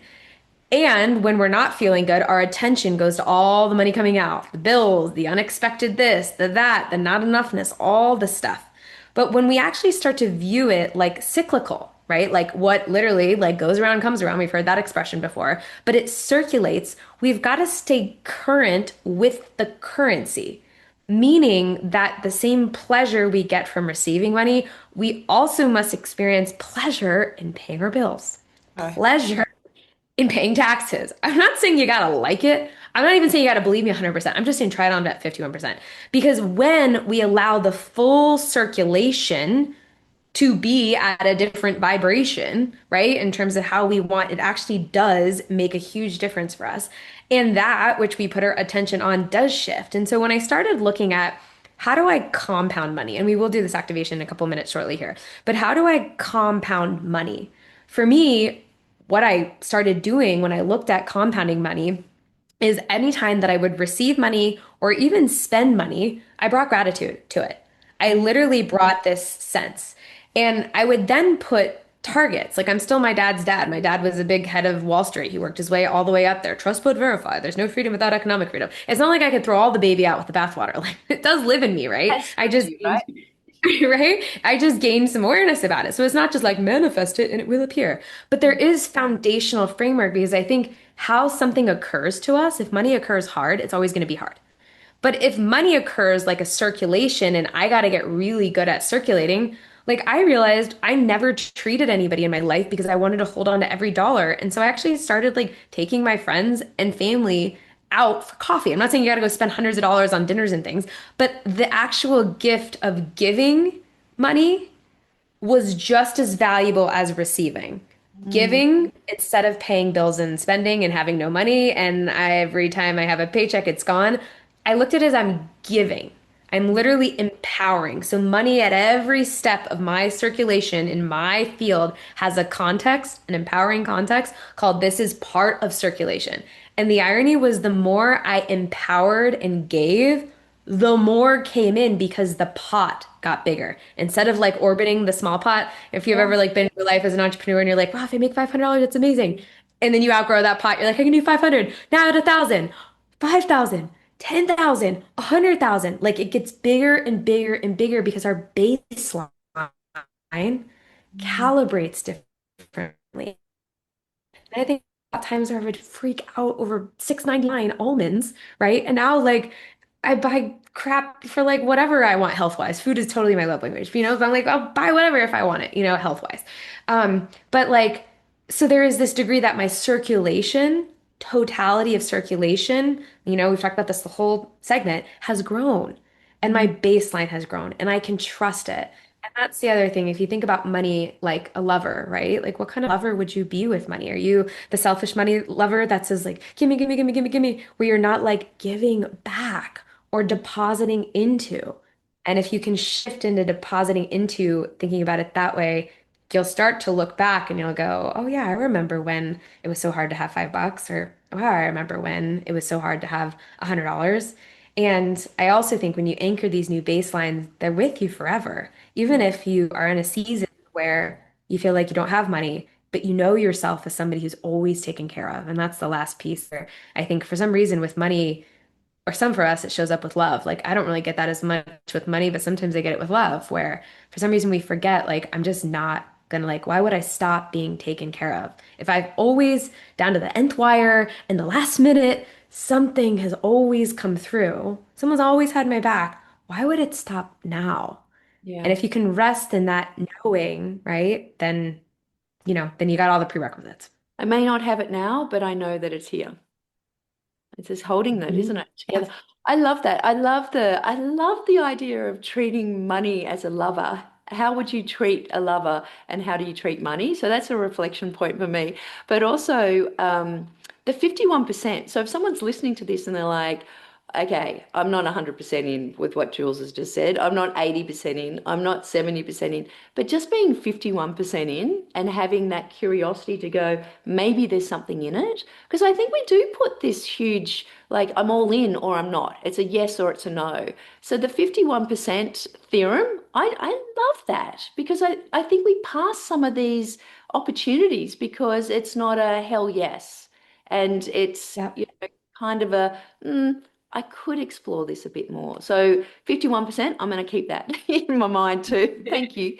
And when we're not feeling good, our attention goes to all the money coming out, the bills, the unexpected this, the that, the not enoughness, all the stuff. But when we actually start to view it like cyclical, right? Like what literally like goes around comes around. We've heard that expression before, but it circulates. We've got to stay current with the currency, meaning that the same pleasure we get from receiving money, we also must experience pleasure in paying our bills, Okay. pleasure in paying taxes. I'm not saying you gotta like it. I'm not even saying you gotta believe me 100%. I'm just saying try it on at 51%. Because when we allow the full circulation to be at a different vibration, right? In terms of how we want, it actually does make a huge difference for us. And that which we put our attention on does shift. And so when I started looking at how do I compound money, and we will do this activation in a couple minutes shortly here, but how do I compound money? For me, what I started doing when I looked at compounding money is anytime that I would receive money or even spend money, I brought gratitude to it. I literally brought this sense. And I would then put targets. Like I'm still my dad's dad. My dad was a big head of Wall Street. He worked his way all the way up there. Trust but verify. There's no freedom without economic freedom. It's not like I could throw all the baby out with the bathwater. Like it does live in me, right? Has I to just do, right? right? I just gained some awareness about it. So it's not just like manifest it and it will appear. But there is foundational framework because I think how something occurs to us, if money occurs hard, it's always going to be hard. But if money occurs like a circulation and I got to get really good at circulating, like I realized I never treated anybody in my life because I wanted to hold on to every dollar. And so I actually started like taking my friends and family out for coffee. I'm not saying you got to go spend hundreds of dollars on dinners and things, but the actual gift of giving money was just as valuable as receiving. Mm. Giving instead of paying bills and spending and having no money, and every time I have a paycheck, it's gone. I looked at it as I'm giving. I'm literally empowering. So, money at every step of my circulation in my field has a context, an empowering context called this is part of circulation. And the irony was the more I empowered and gave, the more came in because the pot got bigger. Instead of like orbiting the small pot, if you've Yeah. ever like been in your life as an entrepreneur and you're like, wow, if I make $500, that's amazing. And then you outgrow that pot, you're like, I can do 500. Now at 1,000, 5,000, 10,000, 100,000. Like it gets bigger and bigger and bigger because our baseline Mm. calibrates differently. And I think at times where I would freak out over 6.99 almonds, right? And now like I buy crap for like whatever I want health wise. Food is totally my love language. But I'm like, I'll buy whatever if I want it, health wise. But like, so there is this degree that my circulation, totality of circulation, we've talked about this the whole segment, has grown. And my Mm. baseline has grown and I can trust it. And that's the other thing. If you think about money like a lover, right? Like what kind of lover would you be with money? Are you the selfish money lover that says like, gimme, gimme, gimme, gimme, gimme, where you're not like giving back or depositing into? And if you can shift into depositing into thinking about it that way, you'll start to look back and you'll go, oh yeah, I remember when it was so hard to have $5 or wow, I remember when it was so hard to have $100. And I also think when you anchor these new baselines, they're with you forever. Even Yeah. if you are in a season where you feel like you don't have money, but you know yourself as somebody who's always taken care of. And that's the last piece where I think for some reason with money, or some for us, it shows up with love. Like I don't really get that as much with money, but sometimes I get it with love, where for some reason we forget, like, I'm just not gonna like, why would I stop being taken care of? If I've always down to the nth wire and the last minute, something has always come through. Someone's always had my back. Why would it stop now? And Yeah. if you can rest in that knowing, right, then, then you got all the prerequisites. I may not have it now, but I know that it's here. It's just holding that, Mhm. isn't it? Yeah. Together. I love that. I love the idea of treating money as a lover. How would you treat a lover and how do you treat money? So that's a reflection point for me. But also the 51%. So if someone's listening to this and they're like, okay, I'm not 100% in with what Jules has just said. I'm not 80% in. I'm not 70% in. But just being 51% in and having that curiosity to go, maybe there's something in it. Because I think we do put this huge, like, I'm all in or I'm not. It's a yes or it's a no. So the 51% theorem, I love that because I think we pass some of these opportunities because it's not a hell yes. And it's Yeah. kind of a, I could explore this a bit more. So 51%, I'm going to keep that in my mind too. Thank you.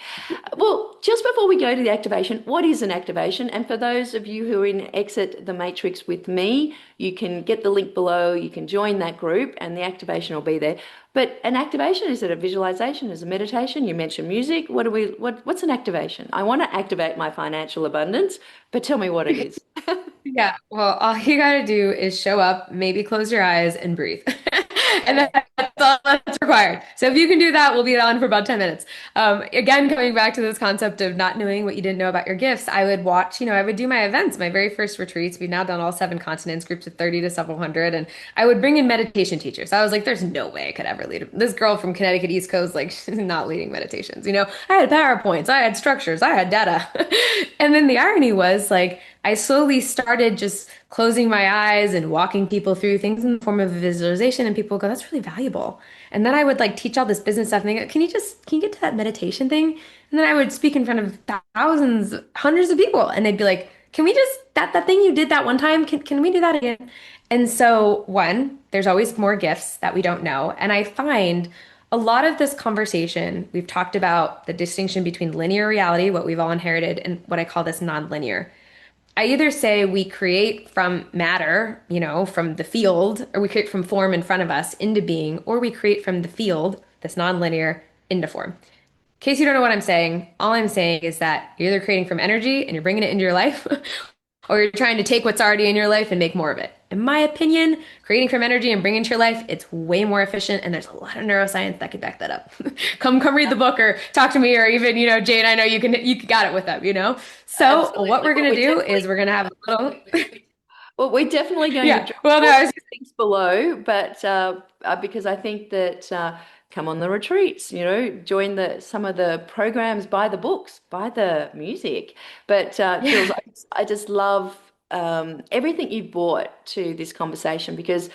Well, just before we go to the activation, what is an activation? And for those of you who are in Exit the Matrix with me, you can get the link below, you can join that group, and the activation will be there. But an activation, is it a visualization? Is it a meditation? You mentioned music. What's an activation? I want to activate my financial abundance, but tell me what it is. Yeah, well, all you gotta do is show up, maybe close your eyes and breathe. And that's all that's required. So if you can do that, we'll be on for about 10 minutes. Again, coming back to this concept of not knowing what you didn't know about your gifts, I would watch, I would do my events, my very first retreats. We've now done all 7 continents, groups of 30 to several hundred. And I would bring in meditation teachers. I was like, there's no way I could ever lead. This girl from Connecticut East Coast, like, she's not leading meditations. I had PowerPoints, I had structures, I had data. And then the irony was, like, I slowly started just closing my eyes and walking people through things in the form of a visualization, and people would go, that's really valuable. And then I would like teach all this business stuff and they go, can you get to that meditation thing? And then I would speak in front of thousands, hundreds of people, and they'd be like, can we just that thing you did that one time, can we do that again? And so one, there's always more gifts that we don't know. And I find a lot of this conversation, we've talked about the distinction between linear reality, what we've all inherited, and what I call this nonlinear. I either say we create from matter, from the field, or we create from form in front of us into being, or we create from the field, this nonlinear, into form. In case you don't know what I'm saying, all I'm saying is that you're either creating from energy and you're bringing it into your life, or you're trying to take what's already in your life and make more of it. In my opinion, creating from energy and bringing it into your life, it's way more efficient, and there's a lot of neuroscience that could back that up. come read the book or talk to me, or even, Jane, I know you got it with them, So Absolutely. what we're going to do is we're going to have a little... Well, we're definitely going to drop links below, but because I think that come on the retreats, join some of the programs, buy the books, buy the music. But Jules, I just love everything you've brought to this conversation, because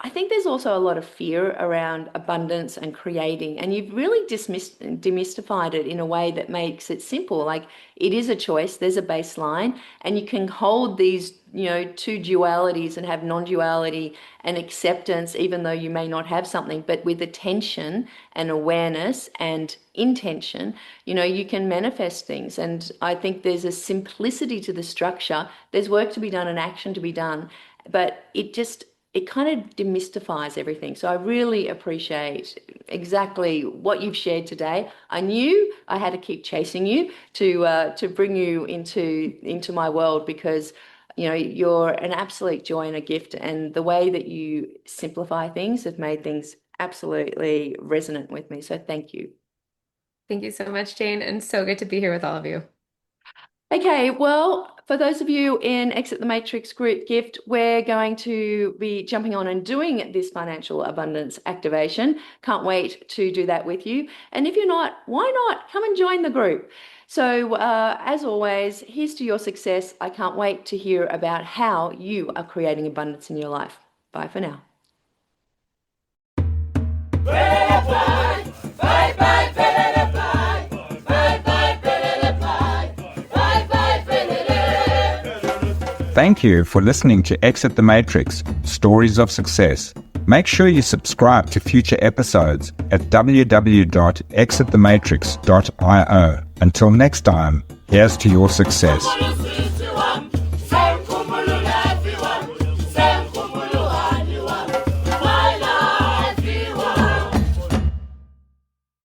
I think there's also a lot of fear around abundance and creating, and you've really demystified it in a way that makes it simple. Like, it is a choice, there's a baseline, and you can hold these, two dualities and have non-duality and acceptance, even though you may not have something, but with attention and awareness and intention, you can manifest things. And I think there's a simplicity to the structure. There's work to be done and action to be done, but it kind of demystifies everything. So I really appreciate exactly what you've shared today. I knew I had to keep chasing you to bring you into my world, because you're an absolute joy and a gift, and the way that you simplify things have made things absolutely resonant with me. So thank you. Thank you so much, Jane, and so good to be here with all of you. Okay, well, for those of you in Exit the Matrix group gift, we're going to be jumping on and doing this financial abundance activation. Can't wait to do that with you. And if you're not, why not? Come and join the group. So as always, here's to your success. I can't wait to hear about how you are creating abundance in your life. Bye for now. Thank you for listening to Exit the Matrix, Stories of Success. Make sure you subscribe to future episodes at www.exitthematrix.io. Until next time, here's to your success.